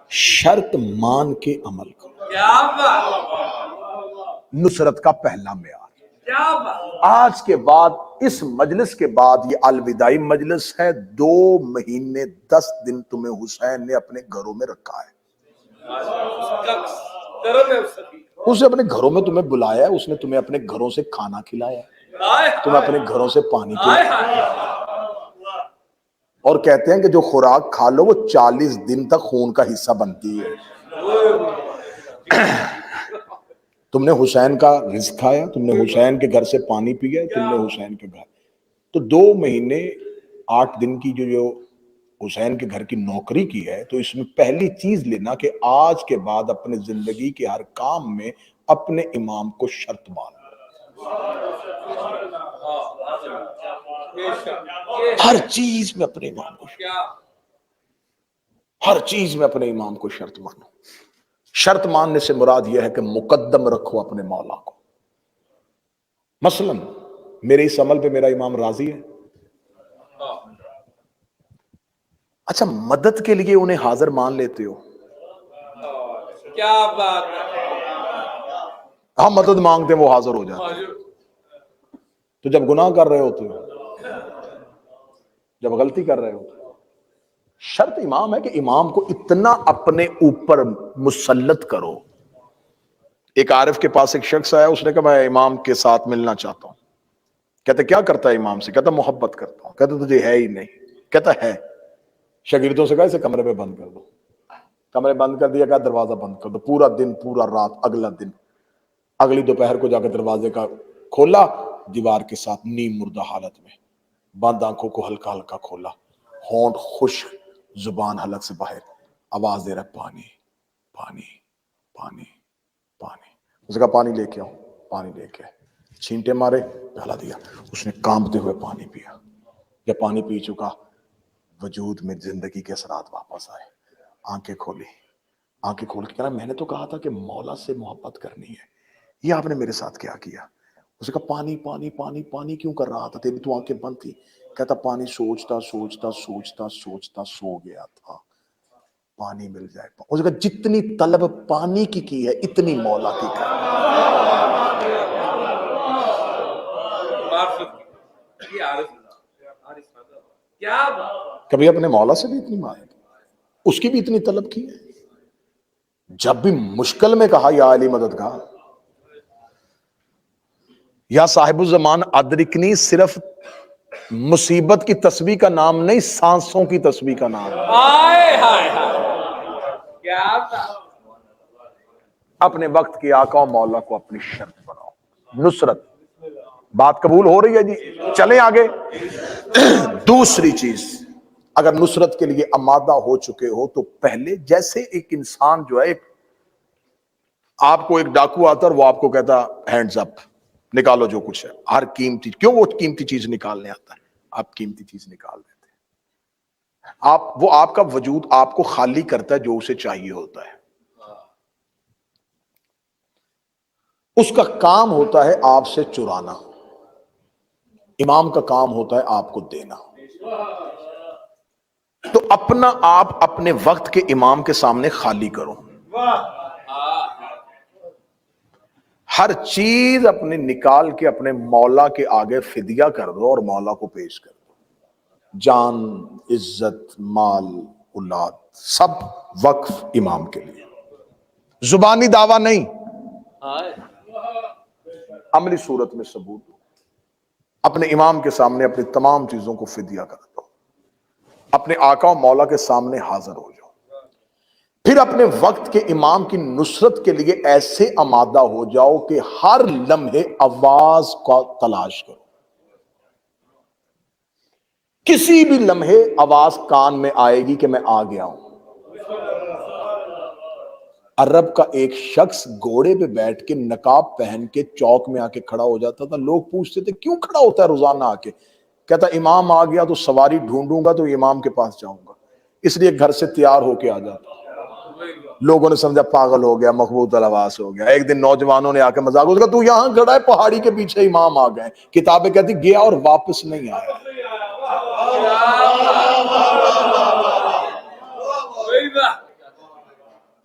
شرط مان کے عمل کرو، کیا بات، نصرت کا پہلا معیار۔ کیا بات، آج کے بعد اس مجلس کے بعد یہ الوداعی مجلس ہے، 2 مہینے 10 دن تمہیں حسین نے اپنے گھروں میں رکھا ہے، کرم ہے اس کی، اس نے اپنے گھروں میں تمہیں بلایا ہے، اس نے تمہیں اپنے گھروں سے کھانا کھلایا ہے، تمہیں اپنے گھروں سے پانی پلایا، اور کہتے ہیں کہ جو خوراک کھا لو وہ 40 دن تک خون کا حصہ بنتی ہے۔ تم نے حسین کا رزق کھایا، تم نے حسین کے گھر سے پانی پیا، تم نے حسین کے گھر، تو 2 مہینے 8 دن کی جو حسین کے گھر کی نوکری کی ہے، تو اس میں پہلی چیز لینا کہ آج کے بعد اپنے زندگی کے ہر کام میں اپنے امام کو شرط مان لو، ہر چیز میں اپنے امام کو شرط، ہر چیز میں اپنے امام کو شرط مانو۔ شرط ماننے سے مراد یہ ہے کہ مقدم رکھو اپنے مولا کو۔ مثلا میرے اس عمل پہ میرا امام راضی ہے، اچھا مدد کے لیے انہیں حاضر مان لیتے ہو، کیا بات ہے، ہم مدد مانگتے ہیں وہ حاضر ہو جاتے ہیں، تو جب گناہ کر رہے ہوتے ہو، جب غلطی کر رہے ہوتے ہو، شرط امام ہے کہ امام کو اتنا اپنے اوپر مسلط کرو۔ ایک عارف کے پاس ایک شخص آیا، اس نے کہا میں امام کے ساتھ ملنا چاہتا ہوں، کہتا کیا کرتا ہے امام سے، کہتا محبت کرتا ہوں، کہتا تجھے ہے ہی نہیں، کہتا ہے، شاگردوں سے کہا اسے کمرے میں بند کر دو، کمرے بند کر دیا، کہا دروازہ بند کر دو، پورا دن پورا رات، اگلا دن اگلی دوپہر کو جا کے دروازے کا کھولا، دیوار کے ساتھ نیم مردہ حالت میں، بند آنکھوں کو ہلکا ہلکا کھولا، ہونٹ خشک، زبان حلق سے باہر، آواز دے رہا پانی پانی پانی پانی، اس نے کہا پانی لے کے آؤ، پانی لے کے چھینٹے مارے، ڈالا دیا، اس نے کانپتے ہوئے پانی پیا، جب پانی پی چکا وجود میں زندگی کے اثرات واپس آئے، آنکھیں کھولی، آنکھیں کھول کے کہا میں نے تو کہا تھا کہ مولا سے محبت کرنی ہے، یہ آپ نے میرے ساتھ کیا کیا؟ اس نے کہا پانی پانی پانی پانی کیوں کر رہا تھا، تیری تو آنکھیں بند تھی، کہتا پانی سوچتا سوچتا سوچتا سوچتا سو گیا تھا، پانی مل جائے، اس نے کہا جتنی طلب پانی کی ہے اتنی مولا کی کر، کیا بات، کبھی اپنے مولا سے بھی اتنی مانگ، اس کی بھی اتنی طلب کی ہے، جب بھی مشکل میں کہا یا علی مدد کا، یا صاحب الزمان ادرکنی صرف مصیبت کی تسبیح کا نام نہیں، سانسوں کی تسبیح کا نام ہے۔ ہائے ہائے ہائے، کیا تھا؟ اپنے وقت کے آقا و مولا کو اپنی شرط بناؤ، نصرت۔ بات قبول ہو رہی ہے جی؟ چلیں آگے۔ دوسری چیز، اگر نصرت کے لیے آمادہ ہو چکے ہو تو پہلے جیسے ایک انسان جو ہے، آپ کو ایک ڈاکو آتا اور وہ آپ کو کہتا ہینڈز اپ، نکالو جو کچھ ہے، ہر قیمتی، کیوں وہ قیمتی چیز نکالنے آتا ہے؟ آپ قیمتی چیز نکال دیتے ہیں، وہ آپ کا وجود آپ کو خالی کرتا ہے جو اسے چاہیے ہوتا ہے۔ اس کا کام ہوتا ہے آپ سے چرانا، امام کا کام ہوتا ہے آپ کو دینا۔ تو اپنا آپ اپنے وقت کے امام کے سامنے خالی کرو، ہر چیز اپنے نکال کے اپنے مولا کے آگے فدیہ کر دو اور مولا کو پیش کر دو۔ جان، عزت، مال، اولاد، سب وقف امام کے لیے، زبانی دعویٰ نہیں، ہائے، عملی صورت میں ثبوت۔ اپنے امام کے سامنے اپنی تمام چیزوں کو فدیہ کر دو، اپنے آقا و مولا کے سامنے حاضر ہو جاؤ۔ پھر اپنے وقت کے امام کی نصرت کے لیے ایسے آمادہ ہو جاؤ کہ ہر لمحے آواز کا تلاش کرو، کسی بھی لمحے آواز کان میں آئے گی کہ میں آ گیا ہوں۔ عرب کا ایک شخص گھوڑے پہ بیٹھ کے نقاب پہن کے چوک میں آ کے کھڑا ہو جاتا تھا، لوگ پوچھتے تھے کیوں کھڑا ہوتا ہے روزانہ آ کے؟ کہتا امام آ گیا تو سواری ڈھونڈوں گا تو امام کے پاس جاؤں گا، اس لیے گھر سے تیار ہو کے آ جاتا۔ لوگوں نے سمجھا پاگل ہو گیا، مخبوط الحواس ہو گیا۔ ایک دن نوجوانوں نے آ کے مذاق اڑایا، تو یہاں کھڑا ہے، پہاڑی کے پیچھے امام آ گئے۔ کتابیں کہتی گیا اور واپس نہیں آیا۔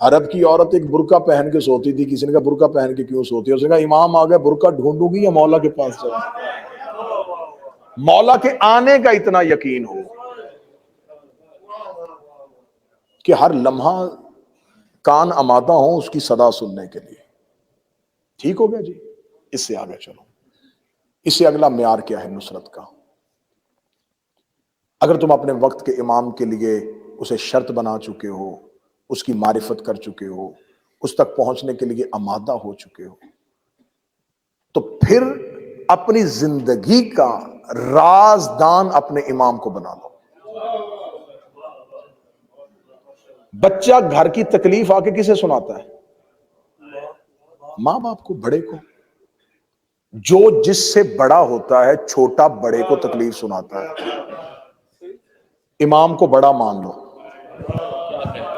عرب کی عورت ایک برقع پہن کے سوتی تھی، کسی نے کہا برقع پہن کے کیوں سوتی ہے؟ اس نے کہا امام آ گئے، برقع ڈھونڈوں گی یا مولا کے پاس جاؤں؟ مولا کے آنے کا اتنا یقین ہو کہ ہر لمحہ کان آمادہ ہوں اس کی صدا سننے کے لیے۔ ٹھیک ہو گیا جی؟ اس سے آگے چلو، اس سے اگلا معیار کیا ہے نصرت کا؟ اگر تم اپنے وقت کے امام کے لیے اسے شرط بنا چکے ہو، اس کی معرفت کر چکے ہو، اس تک پہنچنے کے لیے آمادہ ہو چکے ہو، تو پھر اپنی زندگی کا رازدان اپنے امام کو بنا لو۔ بچہ گھر کی تکلیف آ کے کسے سناتا ہے؟ ماں باپ کو، بڑے کو۔ جو جس سے بڑا ہوتا ہے چھوٹا بڑے کو تکلیف سناتا ہے۔ امام کو بڑا مان لو۔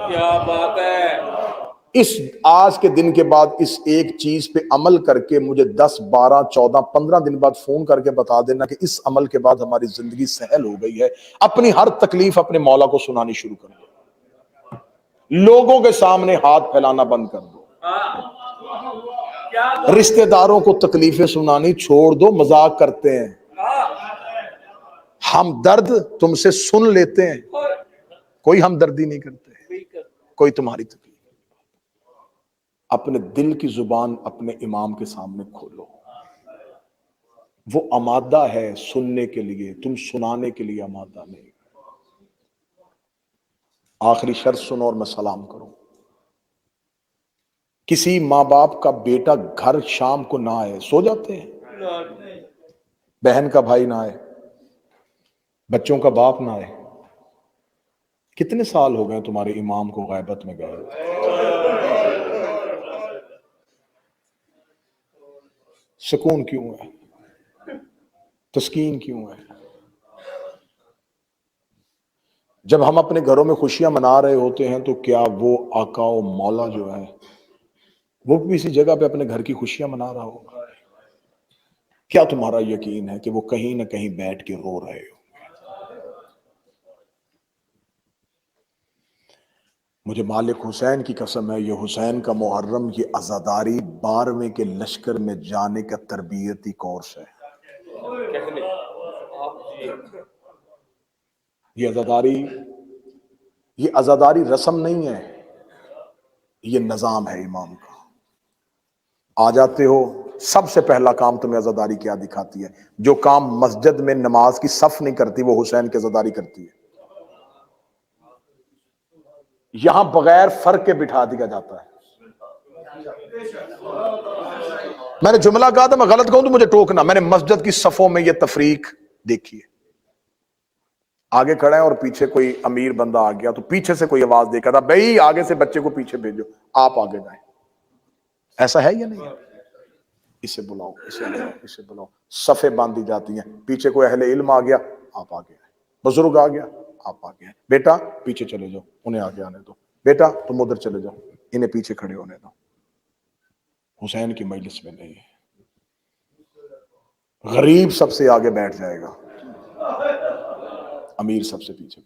کیا بات ہے! اس آج کے دن کے بعد اس ایک چیز پہ عمل کر کے مجھے 10 12 14 15 دن بعد فون کر کے بتا دینا کہ اس عمل کے بعد ہماری زندگی سہل ہو گئی ہے۔ اپنی ہر تکلیف اپنے مولا کو سنانی شروع کر دو، لوگوں کے سامنے ہاتھ پھیلانا بند کر دو، رشتہ داروں کو تکلیفیں سنانی چھوڑ دو، مذاق کرتے ہیں، ہم درد تم سے سن لیتے ہیں، کوئی ہمدردی نہیں کرتے، کوئی تمہاری تکلیف۔ اپنے دل کی زبان اپنے امام کے سامنے کھولو، وہ آمادہ ہے سننے کے لیے، تم سنانے کے لیے آمادہ نہیں۔ آخری شرط سنو اور میں سلام کروں۔ کسی ماں باپ کا بیٹا گھر شام کو نہ آئے، سو جاتے ہیں، بہن کا بھائی نہ آئے، بچوں کا باپ نہ آئے، کتنے سال ہو گئے تمہارے امام کو غیبت میں گئے؟ سکون کیوں ہے؟ تسکین کیوں ہے؟ جب ہم اپنے گھروں میں خوشیاں منا رہے ہوتے ہیں تو کیا وہ آقا و مولا جو ہے وہ بھی اسی جگہ پہ اپنے گھر کی خوشیاں منا رہا ہوگا؟ کیا تمہارا یقین ہے کہ وہ کہیں نہ کہیں بیٹھ کے رو رہے ہو؟ مجھے مالک حسین کی قسم ہے، یہ حسین کا محرم، یہ عزاداری 12ویں کے لشکر میں جانے کا تربیتی کورس ہے۔ یہ عزاداری رسم نہیں ہے، یہ نظام ہے امام کا۔ آ جاتے ہو سب سے پہلا کام تمہیں عزاداری کیا دکھاتی ہے؟ جو کام مسجد میں نماز کی صف نہیں کرتی وہ حسین کی عزاداری کرتی ہے. یہاں بغیر فرق کے بٹھا دیا جاتا ہے. میں نے جملہ کہا تھا، میں غلط کہوں تو مجھے ٹوکنا. میں نے مسجد کی صفوں میں یہ تفریق دیکھی ہے. آگے کھڑا ہے اور پیچھے کوئی امیر بندہ آ گیا تو پیچھے سے کوئی آواز دے کہا تھا بھائی آگے سے بچے کو پیچھے بھیجو، آپ آگے جائیں. ایسا ہے یا نہیں؟ اسے بلاؤ، اسے بلاؤ، اسے بلاؤ. صفیں باندھی جاتی ہیں. پیچھے کوئی اہل علم آ گیا، آپ آگے آئے. بزرگ آ گیا، آپ آگے آئے. بیٹا پیچھے چلے جاؤ، انہیں آگے آنے دو. بیٹا تم ادھر چلے جاؤ، انہیں پیچھے کھڑے ہونے دو. حسین کی مجلس میں نہیں ہے. غریب سب سے آگے بیٹھ جائے گا، امیر سب سے پیچھے.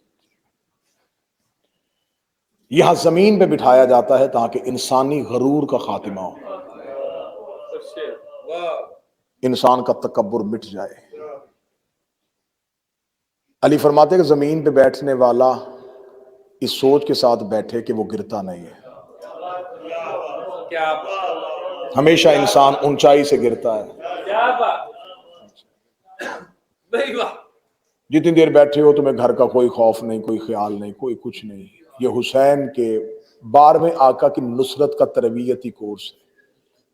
یہاں زمین پہ بٹھایا جاتا ہے تاکہ انسانی غرور کا خاتمہ ہو، انسان کا تکبر مٹ جائے. علی فرماتے کہ زمین پہ بیٹھنے والا اس سوچ کے ساتھ بیٹھے کہ وہ گرتا نہیں ہے. کیا ہمیشہ انسان اونچائی سے گرتا ہے. بات، بھائی واہ. جتنی دیر بیٹھے ہو تمہیں گھر کا کوئی خوف نہیں، کوئی خیال نہیں، کوئی کچھ نہیں. یہ حسین کے 12ویں آقا کی نصرت کا تربیتی کورس ہے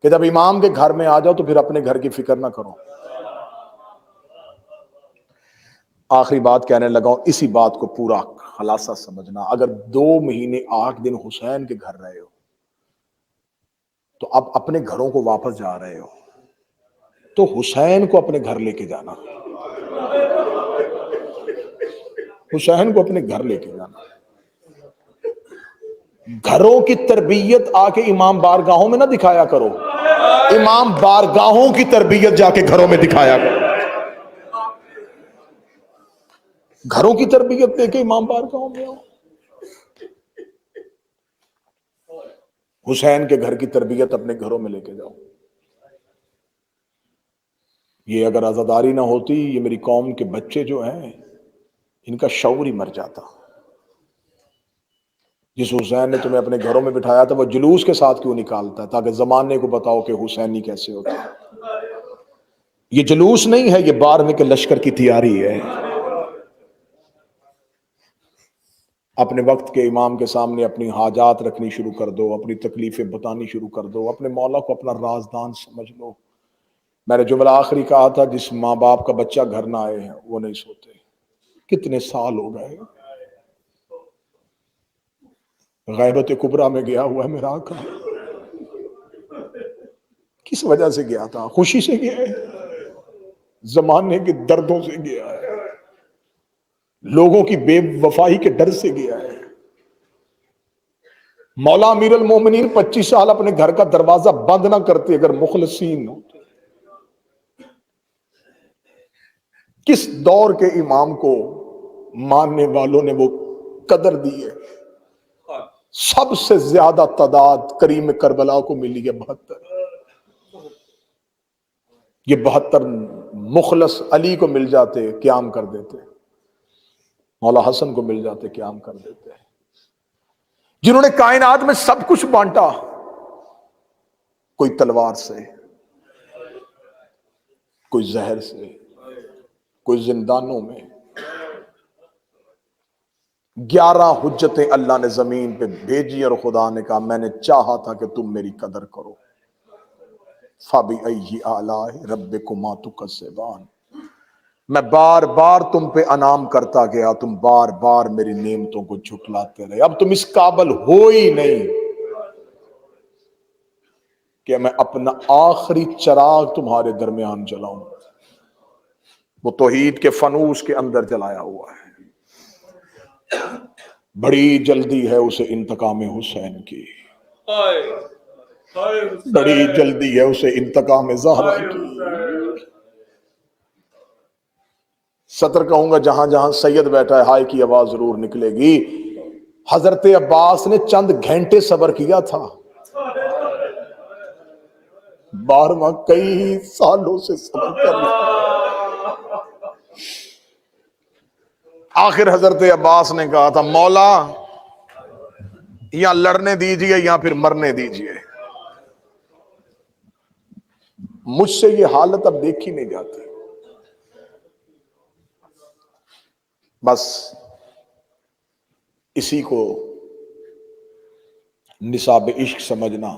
کہ جب امام کے گھر میں آ جاؤ تو پھر اپنے گھر کی فکر نہ کرو. آخری بات کہنے لگا ہوں، اسی بات کو پورا خلاصہ سمجھنا. اگر 2 مہینے 8 دن حسین کے گھر رہے ہو تو اب اپنے گھروں کو واپس جا رہے ہو تو حسین کو اپنے گھر لے کے جانا، حسین کو اپنے گھر لے کے جانا. گھروں کی تربیت آ کے امام بارگاہوں میں نہ دکھایا کرو، امام بارگاہوں کی تربیت جا کے گھروں میں دکھایا کرو. گھروں کی تربیت دے کے امام بارگاہوں میں آؤ. حسین کے گھر کی تربیت اپنے گھروں میں لے کے جاؤ. یہ اگر عزاداری نہ ہوتی، یہ میری قوم کے بچے جو ہیں ان کا شعور ہی مر جاتا. جس حسین نے تمہیں اپنے گھروں میں بٹھایا تھا وہ جلوس کے ساتھ کیوں نکالتا ہے؟ تاکہ زمانے کو بتاؤ کہ حسینی کیسے ہوتا ہے. یہ جلوس نہیں ہے، یہ 12ویں کے لشکر کی تیاری ہے. اپنے وقت کے امام کے سامنے اپنی حاجات رکھنی شروع کر دو، اپنی تکلیفیں بتانی شروع کر دو، اپنے مولا کو اپنا رازدان سمجھ لو. میں نے جملہ آخری کہا تھا، جس ماں باپ کا بچہ گھر نہ آئے ہیں وہ نہیں سوتے. کتنے سال ہو گئے. غیبت کبریٰ میں گیا ہوا ہے میرا آقا. کس وجہ سے گیا تھا؟ خوشی سے گیا ہے؟ زمانے کے دردوں سے گیا ہے؟ لوگوں کی بے وفائی کے ڈر سے گیا ہے؟ مولا امیر المومنین 25 سال اپنے گھر کا دروازہ بند نہ کرتے اگر مخلصین ہوتے. کس دور کے امام کو ماننے والوں نے وہ قدر دی ہے؟ سب سے زیادہ تعداد کریم کربلا کو ملی ہے 72. یہ 72 مخلص علی کو مل جاتے قیام کر دیتے، مولا حسن کو مل جاتے قیام کر دیتے، جنہوں نے کائنات میں سب کچھ بانٹا. کوئی تلوار سے، کوئی زہر سے، کوئی زندانوں میں. 11 حجتیں اللہ نے زمین پہ بھیجی اور خدا نے کہا میں نے چاہا تھا کہ تم میری قدر کرو. فَبِأَيِّ آلَاءِ رَبِّكُمَا تُكَذِّبَانِ. میں بار بار تم پہ انعام کرتا گیا، تم بار بار میری نعمتوں کو جھٹلاتے رہے. اب تم اس قابل ہو ہی نہیں کہ میں اپنا آخری چراغ تمہارے درمیان جلاؤں. وہ توحید کے فانوس کے اندر جلایا ہوا ہے. بڑی جلدی ہے اسے انتقام حسین کی، بڑی جلدی ہے اسے انتقام زہرا کی. سطر کہوں گا جہاں جہاں سید بیٹھا ہے ہائے کی آواز ضرور نکلے گی. حضرت عباس نے چند گھنٹے صبر کیا تھا، 12واں کئی سالوں سے صبر کر رہا. آخر حضرت عباس نے کہا تھا مولا یا لڑنے دیجئے یا پھر مرنے دیجئے. مجھ سے یہ حالت اب دیکھی نہیں جاتی. بس اسی کو نصاب عشق سمجھنا،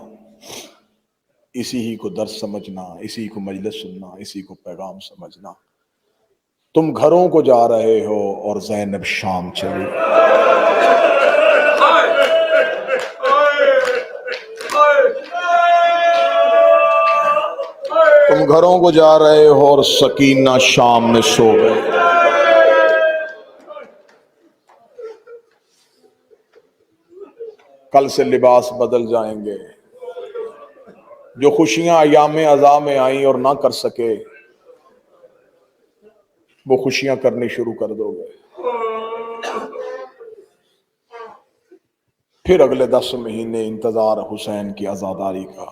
اسی ہی کو درس سمجھنا، اسی کو مجلس سننا، اسی کو پیغام سمجھنا. تم گھروں کو جا رہے ہو اور زینب شام چلی. تم گھروں کو جا رہے ہو اور سکینہ شام میں سو گئے. کل سے لباس بدل جائیں گے. جو خوشیاں ایام عزا میں آئیں اور نہ کر سکے، وہ خوشیاں کرنی شروع کر دو گے. پھر اگلے 10 مہینے انتظار حسین کی عزاداری کا.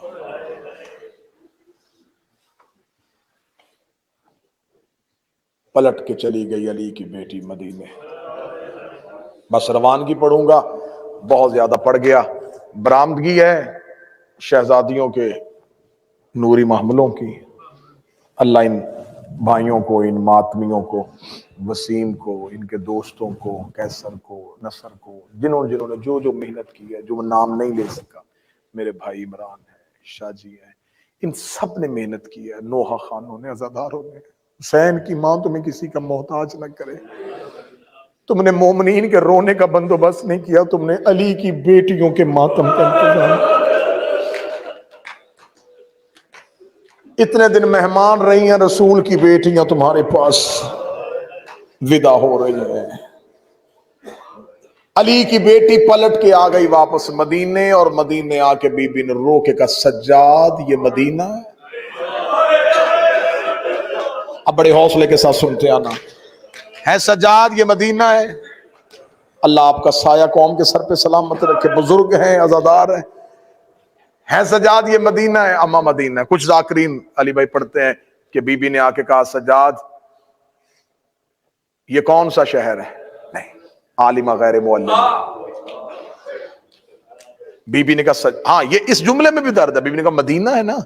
پلٹ کے چلی گئی علی کی بیٹی مدینے. بس روانگی پڑھوں گا، بہت زیادہ پڑ گیا. برآمدگی ہے شہزادیوں کے نوری محملوں کی. اللہ ان بھائیوں کو، ان ماتمیوں کو، وسیم کو، ان کے دوستوں کو، کیسر کو، نصر کو، جنہوں نے جو محنت کی ہے، جو نام نہیں لے سکا، میرے بھائی عمران ہے، شاہ جی ہے، ان سب نے محنت کی ہے. نوحہ خانوں نے، عزاداروں نے. حسین کی ماں تمہیں کسی کا محتاج نہ کرے. تم نے مومنین کے رونے کا بندوبست نہیں کیا، تم نے علی کی بیٹیوں کے ماتم کا انتظام. اتنے دن مہمان رہی ہیں رسول کی بیٹیاں تمہارے پاس، ودا ہو رہی ہیں. علی کی بیٹی پلٹ کے آ گئی واپس مدینے، اور مدینے آ کے بی بی نے رو کے کہا سجاد یہ مدینہ ہے. اب بڑے حوصلے کے ساتھ سنتے آنا ہے. سجاد یہ مدینہ ہے. اللہ آپ کا سایہ قوم کے سر پہ سلامت رکھے. بزرگ ہیں، عزادار ہیں. ہے سجاد یہ مدینہ ہے. اما مدینہ ہے. کچھ ذاکرین علی بھائی پڑھتے ہیں کہ بی بی نے آ کے کہا سجاد یہ کون سا شہر ہے؟ نہیں، عالمہ غیر معلمہ. بی بی نے کہا ہاں یہ اس جملے میں بھی درد ہے. بی بی نے کہا مدینہ ہے نا؟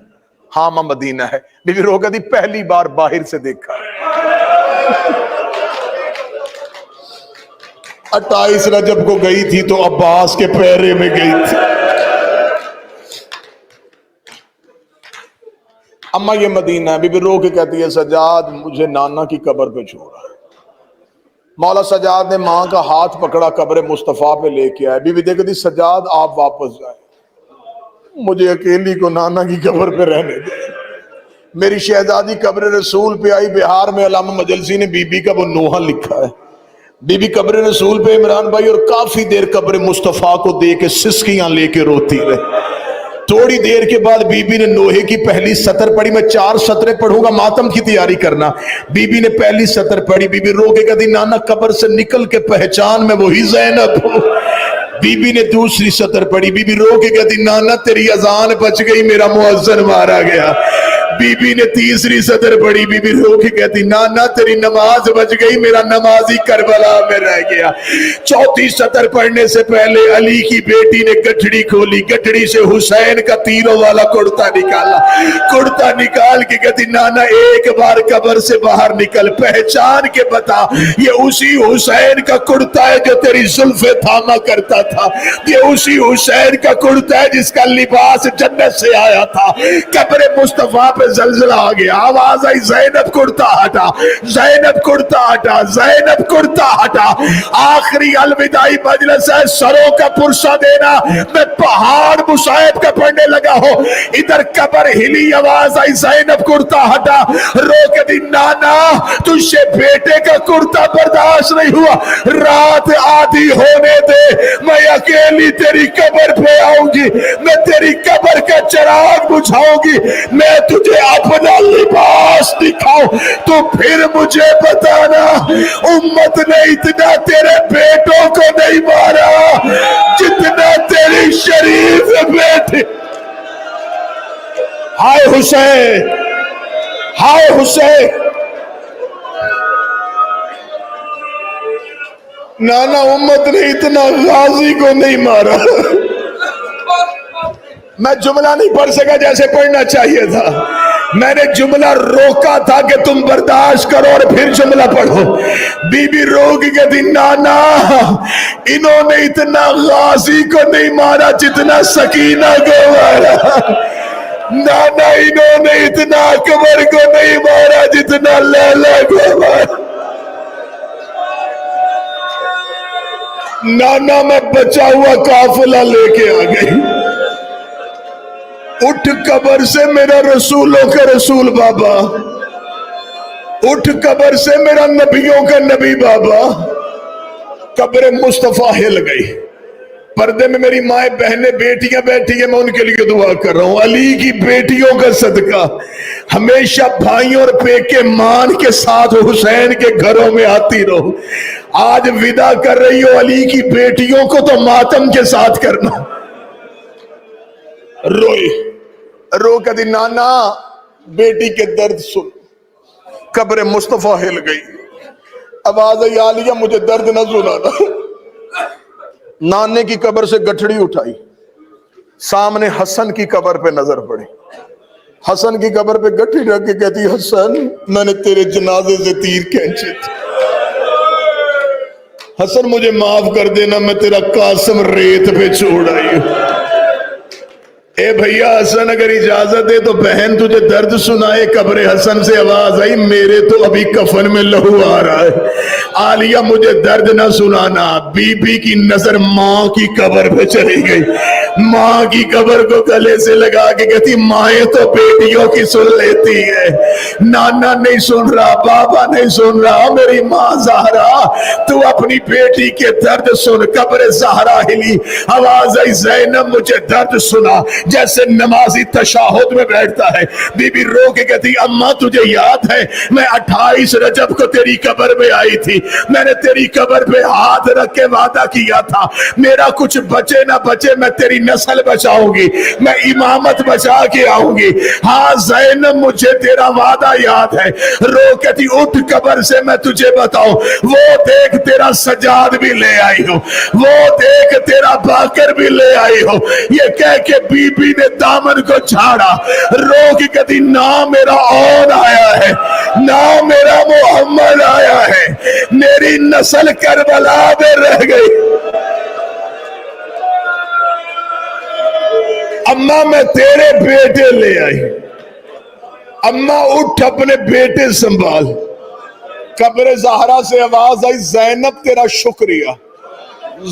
ہاں ماں مدینہ ہے. بی بی رو کہتی پہلی بار باہر سے دیکھا. 28 رجب کو گئی تھی تو عباس کے پیرے میں گئی تھی. اما یہ مدینہ ہے. بی بی رو کے کہتی ہے سجاد مجھے نانا کی قبر پہ چھوڑا. مولا سجاد نے ماں کا ہاتھ پکڑا، قبر مصطفیٰ پہ لے کے آئے. بی بی دیکھتی سجاد آپ واپس جائیں، مجھے اکیلی کو نانا کی قبر پہ رہنے دے. میری شہزادی قبر رسول پہ آئی. بہار میں علامہ مجلسی نے بی بی کا وہ نوحہ لکھا ہے. بی بی قبر رسول پہ عمران بھائی، اور کافی دیر قبر مصطفیٰ کو دے کے سسکیاں لے کے روتی رہی. تھوڑی دیر کے بعد بی بی نے نوحے کی پہلی سطر پڑھی. میں 4 سطریں پڑھوں گا، ماتم کی تیاری کرنا. بی بی نے پہلی سطر پڑھی. بی بی رو کے کہتی نانا قبر سے نکل کے پہچان میں وہی زینب ہوں. بی بی نے دوسری سطر پڑھی. بی بی رو کے کہتی نانا تیری اذان بچ گئی، میرا مؤذن مارا گیا. بی بی نے تیسری سطر پڑھی. بی بی رو کے کہتی نانا تیری نماز بچ گئی، میرا نمازی کربلا میں رہ گیا. چوتھی سطر پڑھنے سے پہلے علی کی بیٹی نے گٹھڑی کھولی. گٹھڑی سے حسین کا تیروں والا کرتا نکالا. کرتا نکال کے کہتی نانا ایک بار قبر سے باہر نکل، پہچان کے بتا یہ اسی حسین کا کرتا ہے جو تیری زلفیں تھاما کرتا تھا. یہ اسی حسین کا کرتا ہے جس کا لباس جنت سے آیا تھا. قبر مصطفیٰ پہ زلزلہ آ گیا. آواز آئی زینب کرتا ہٹا، زینب کرتا ہٹا، زینب کرتا ہٹا. آخری الوداعی مجلس ہے، سروں کا پرسہ دینا. میں پہاڑ مصائب کا پڑھنے لگا ہوں، ادھر قبر ہلی. آواز آئی زینب کرتا ہٹا. رو کے دی نانا تجھ سے بیٹے کا کرتا برداشت نہیں ہوا، رات آدھی ہونے دے، میں اکیلی تیری قبر پہ آؤں گی، میں تیری قبر کا چراغ بجھاؤں گی، میں تجھے اپنا لباس دکھاؤں تو پھر مجھے بتانا. امت نے اتنا تیرے بیٹوں کو نہیں مارا جتنا تیری شریف بیٹی. ہائے حسین، ہائے حسین. نانا امت نے اتنا غازی کو نہیں مارا. میں جملہ نہیں پڑھ سکا جیسے پڑھنا چاہیے تھا. میں نے جملہ روکا تھا کہ تم برداشت کرو اور پھر جملہ پڑھو. بی بی رو کی کہتی نانا انہوں نے اتنا غازی کو نہیں مارا جتنا سکینہ کو مارا. نانا انہوں نے اتنا اکبر کو نہیں مارا جتنا لیلا کو مارا. نانا میں بچا ہوا قافلہ لے کے آ گئی. اٹھ قبر سے میرا رسولوں کا رسول بابا, اٹھ قبر سے میرا نبیوں کا نبی بابا. قبر مصطفیٰ ہل گئی. پردے میں میری مائیں بہنیں بیٹیاں بیٹھی ہیں, میں ان کے لیے دعا کر رہا ہوں. علی کی بیٹیوں کا صدقہ ہمیشہ بھائیوں اور پیکے مان کے ساتھ حسین کے گھروں میں آتی رہو. آج ودا کر رہی ہو علی کی بیٹیوں کو تو ماتم کے ساتھ کرنا. روئی رو کہتی نانا بیٹی کے درد سن. قبر مصطفیٰ ہل گئی. آواز آئی عالیہ مجھے درد نہ سنانا. نانے کی قبر سے گٹھڑی اٹھائی, سامنے حسن کی قبر پہ نظر پڑی. حسن کی قبر پہ گٹھڑی رکھ کے کہتی حسن میں نے تیرے جنازے سے تیر کھینچے تھے. حسن مجھے معاف کر دینا, میں تیرا قاسم ریت پہ چھوڑ آئی ہوں. اے بھیا حسن اگر اجازت ہے تو بہن تجھے درد سنائے. قبر حسن سے آواز آئی میرے تو ابھی کفن میں لہو آ رہا ہے. عالیہ مجھے درد نہ سنانا. بی بی کی نظر ماں کی قبر پہ چلی گئی. ماں کی قبر کو گلے سے لگا کے کہتی مائیں تو بیٹیوں کی سن لیتی ہے, نانا نہیں سن رہا, بابا نہیں سن رہا. میری ماں زہرا تو اپنی بیٹی کے درد سن. قبر زہرا ہلی. آواز آئی زینب مجھے درد سنا. جیسے نمازی تشہد میں بیٹھتا ہے, بی بی رو کے کہتی اماں تجھے یاد ہے میں 28 رجب کو تیری قبر میں آئی تھی, میں نے تیری قبر پہ ہاتھ رکھ کے وعدہ کیا تھا میرا کچھ بچے نہ بچے میں تیری نسل بچاؤں گی, میں امامت بچا کے آؤں گی. ہاں زینب مجھے تیرا وعدہ یاد ہے. رو کہتی اٹھ قبر سے میں تجھے بتاؤں, وہ دیکھ تیرا سجاد بھی لے آئی ہو, وہ دیکھ تیرا باکر بھی لے آئی ہو. یہ کہہ کے بی بی نے دامن کو چھاڑا. رو کی کہتی نہ میرا اور آیا ہے, نہ میرا محمد آیا ہے, میری نسل کربلا میں رہ گئی. اماں میں تیرے بیٹے لے آئی. اماں اٹھ اپنے بیٹے سنبھال. قبر زہرا سے آواز آئی زینب تیرا شکریہ,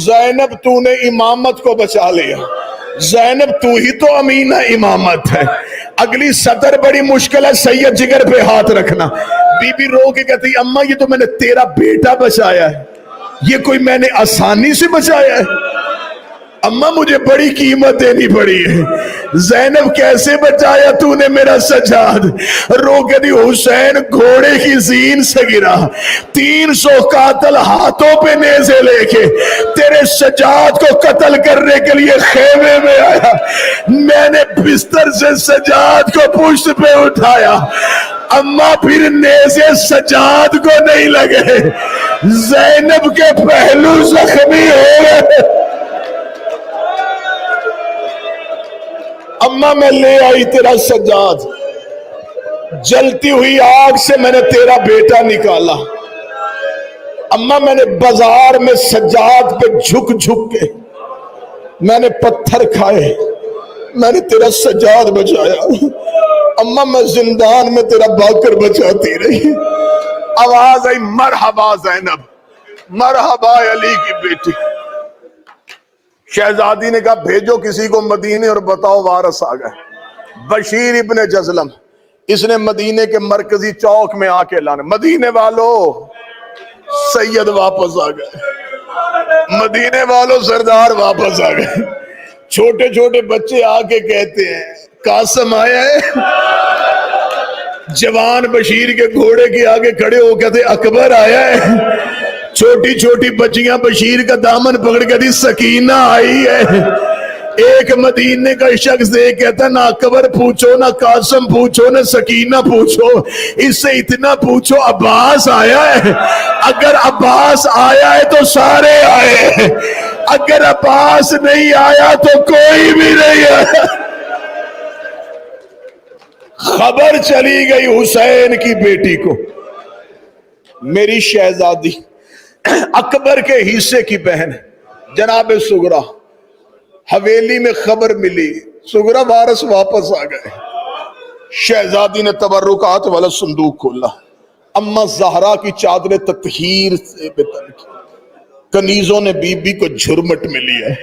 زینب تو نے امامت کو بچا لیا, زینب تو ہی تو امینہ امامت ہے. اگلی سطر بڑی مشکل ہے, سید جگر پہ ہاتھ رکھنا. بی بی رو کے کہتی اماں یہ تو میں نے تیرا بیٹا بچایا ہے, یہ کوئی میں نے آسانی سے بچایا ہے. اماں مجھے بڑی قیمت دینی پڑی ہے. زینب کیسے بچایا تو نے میرا سجاد؟ رو کے دی حسین گھوڑے کی زین سے گرا, 300 قاتل ہاتھوں پہ نیزے لے کے تیرے سجاد کو قتل کرنے کے لیے خیمے میں آیا. میں نے بستر سے سجاد کو پشت پہ اٹھایا. اماں پھر نیزے سجاد کو نہیں لگے, زینب کے پہلو زخمی ہو گئے. اماں میں لے آئی تیرا سجاد, جلتی ہوئی آگ سے میں نے تیرا بیٹا نکالا. اماں میں نے بازار میں سجاد پہ جھک جھک کے میں نے پتھر کھائے, میں نے تیرا سجاد بچایا. اماں میں زندان میں تیرا باکر بچاتی رہی. آواز آئی مرحبا زینب, مرحبا علی کی بیٹی. شہزادی نے کہا بھیجو کسی کو مدینے اور بتاؤ وارث آ گئے. بشیر ابن جزلم, اس نے مدینے کے مرکزی چوک میں آ کے لانا. مدینے والو سید واپس آ گئے, مدینے والو سردار واپس آ گئے. چھوٹے چھوٹے بچے آ کے کہتے ہیں قاسم آیا ہے. جوان بشیر کے گھوڑے کے آگے کھڑے ہو کہتے اکبر آیا ہے. چھوٹی چھوٹی بچیاں بشیر کا دامن پکڑ کے دی سکینہ آئی ہے. ایک مدینے کا شخص دیکھ کہتا نہ اکبر پوچھو, نہ قاسم پوچھو, نہ سکینہ پوچھو, اس سے اتنا پوچھو عباس آیا ہے. اگر عباس آیا ہے تو سارے آئے ہیں, اگر عباس نہیں آیا تو کوئی بھی نہیں آیا. خبر چلی گئی حسین کی بیٹی کو، میری شہزادی اکبر کے حصے کی بہن جناب سغرا، حویلی میں خبر ملی، سغرا وارث واپس آ گئے۔ شہزادی نے تبرکات والا صندوق کھولا، اما زہرا کی چادر تطہیر سے بتن کی، کنیزوں نے بی بی کو جھرمٹ میں لیا۔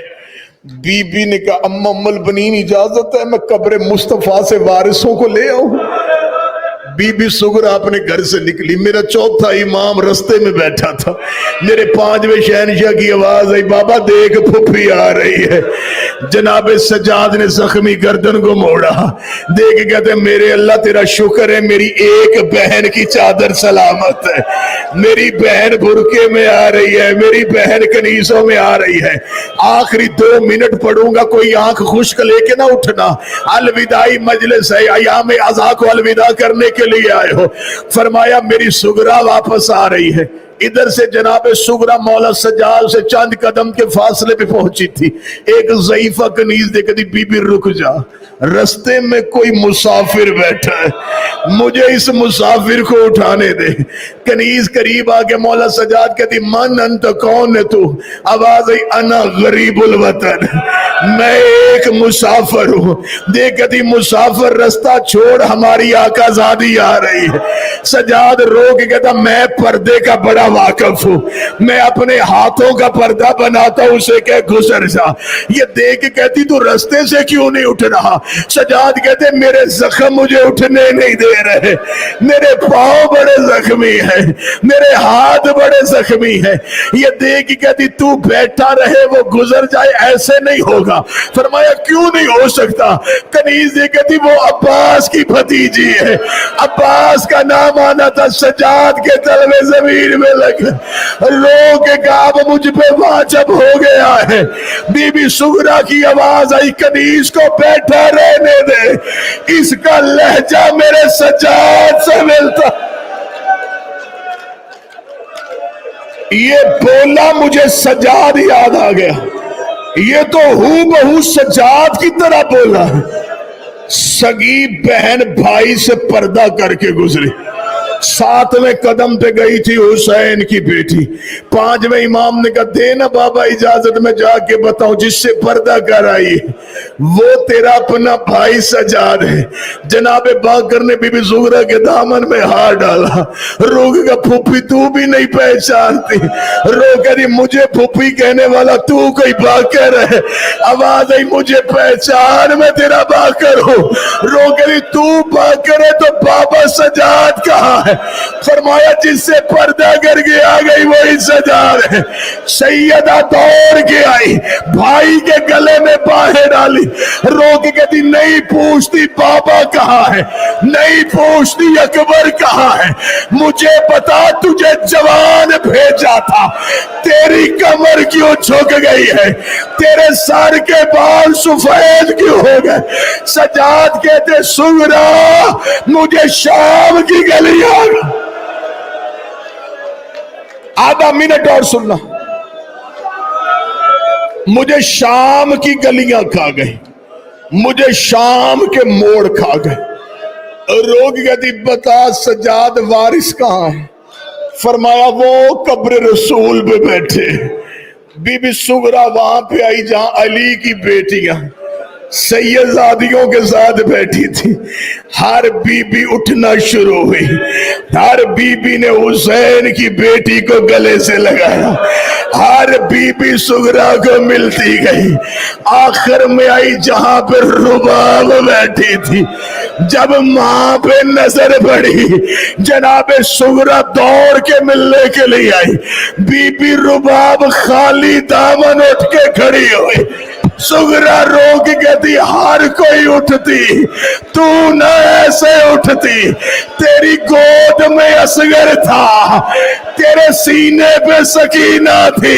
بی بی نے کہا اما ام البنین اجازت ہے میں قبر مصطفیٰ سے وارثوں کو لے آؤں؟ بی بی سغرا اپنے گھر سے نکلی، میرا چوتھا امام رستے میں بیٹھا تھا، میرے پانچویں شہنشاہ کی آواز آئی، بابا دیکھ پھپھی آ رہی ہے۔ جناب سجاد نے زخمی گردن کو موڑا، دیکھ کہتے ہیں میرے اللہ تیرا شکر ہے میری ایک بہن کی چادر سلامت ہے، میری بہن برقعے میں آ رہی ہے، میری بہن کنیزوں میں آ رہی ہے۔ آخری 2 منٹ پڑھوں گا، کوئی آنکھ خشک لے کے نہ اٹھنا، الوداعی مجلس ہے، ایام عزا کو الوداع کرنے کے لیے آئے ہو۔ فرمایا میری سغرا واپس آ رہی ہے۔ ادھر سے جناب سغرا مولا سجاد سے چند قدم کے فاصلے پہ پہنچی تھی، ایک ضعیفہ کنیز دیکھ دی، بی بی رک جا، رستے میں کوئی مسافر بیٹھا ہے، مجھے اس مسافر کو اٹھانے دے۔ کنیز قریب آگے مولا سجاد کہتی من انت، کون ہے تو؟ آواز آئی انا غریب الوطن، میں ایک مسافر ہوں۔ دیکھ کہتی مسافر رستہ چھوڑ، ہماری آقا زادی آ رہی ہے۔ سجاد رو کے کہتا میں پردے کا بڑا واقف ہوں، میں اپنے ہاتھوں کا پردہ بناتا ہوں، اسے کہ گزر جا۔ یہ دیکھ کے کہتی تو رستے سے کیوں نہیں اٹھ رہا؟ سجاد کہتے میرے زخم مجھے اٹھنے نہیں دے رہے، میرے پاؤں بڑے زخمی ہیں، میرے ہاتھ بڑے زخمی ہیں۔ یہ دیکھ کے کہتی تو بیٹھا رہے وہ گزر جائے، ایسے نہیں ہوگا۔ فرمایا کیوں نہیں ہو سکتا؟ کنیز یہ کہتی وہ عباس کی بھتیجی ہے، عباس کا نام آنا تھا، سجاد کے تلوے زمین میں لگا، رو کے کہا اب مجھ پہ واجب ہو گیا ہے۔ بی بی سغرا کی آواز آئی کنیز کو بیٹھا رہنے دے، اس کا لہجہ میرے سجاد سے ملتا۔ یہ بولا مجھے سجاد یاد آ گیا، یہ تو ہو بہو سجاد کی طرح بولا۔ سگی بہن بھائی سے پردہ کر کے گزری، 7ویں قدم پہ گئی تھی حسین کی بیٹی۔ 5ویں امام نے کہا دینا بابا اجازت میں جا کے بتاؤں، جس سے پردہ کر آئی وہ تیرا اپنا بھائی سجاد ہے۔ جناب باقر نے بی بی زغرا کے دامن میں ہاتھ ڈالا، رو کے پھوپھی تو بھی نہیں پہچانتی؟ رو کے مجھے پھوپھی کہنے والا تو کوئی باقر ہے؟ آواز آئی مجھے پہچان، میں تیرا باقر ہوں۔ رو کے تو باقر ہے تو بابا سجاد کہاں ہے؟ فرمایا جس سے پردہ کر کے آ گئی وہی سجاد ہے۔ سیدہ دوڑ کے آئی، بھائی کے گلے میں باہیں ڈالی، رو کے کہتی نہیں پوچھتی بابا کہاں ہے، نہیں پوچھتی اکبر کہاں ہے، مجھے بتا تجھے جوان بھیجا تھا، تیری کمر کیوں جھک گئی ہے، تیرے سر کے بال سفید کیوں ہو گئے؟ سجاد کہتے سغرا مجھے شام کی گلیاں، آدھا منٹ اور سننا، مجھے شام کی گلیاں کھا گئی، مجھے شام کے موڑ کھا گئے۔ روگ کہتی بتا سجاد وارث کہاں ہے؟ فرمایا وہ قبر رسول پہ بیٹھے۔ بی بی سغرا وہاں پہ آئی جہاں علی کی بیٹیاں سیدزادیوں کے ساتھ بیٹھی تھی۔ ہر بی بی اٹھنا شروع ہوئی، ہر بی بی نے حسین کی بیٹی کو گلے سے لگایا، ہر بی بی سغرا کو ملتی گئی، آخر میں آئی جہاں پہ رباب بیٹھی تھی۔ جب ماں پہ نظر پڑی جناب سغرا دوڑ کے ملنے کے لیے آئی، بی بی رباب خالی دامن اٹھ کے کھڑی ہوئی۔ سغرا رو کے کہتی ہر کوئی اٹھتی، تو نہ ایسے اٹھتی، تیری گود میں اصغر تھا، تیرے سینے پہ سکینہ تھی،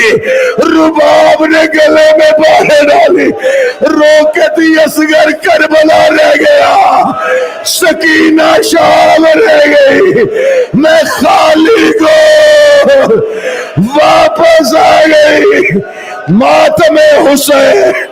رباب نے گلے میں باہیں ڈالی، رو کے تھی اصغر کربلا رہ گیا، سکینہ شام رہ گئی، میں خالی کو واپس آ گئی۔ ماتم حسین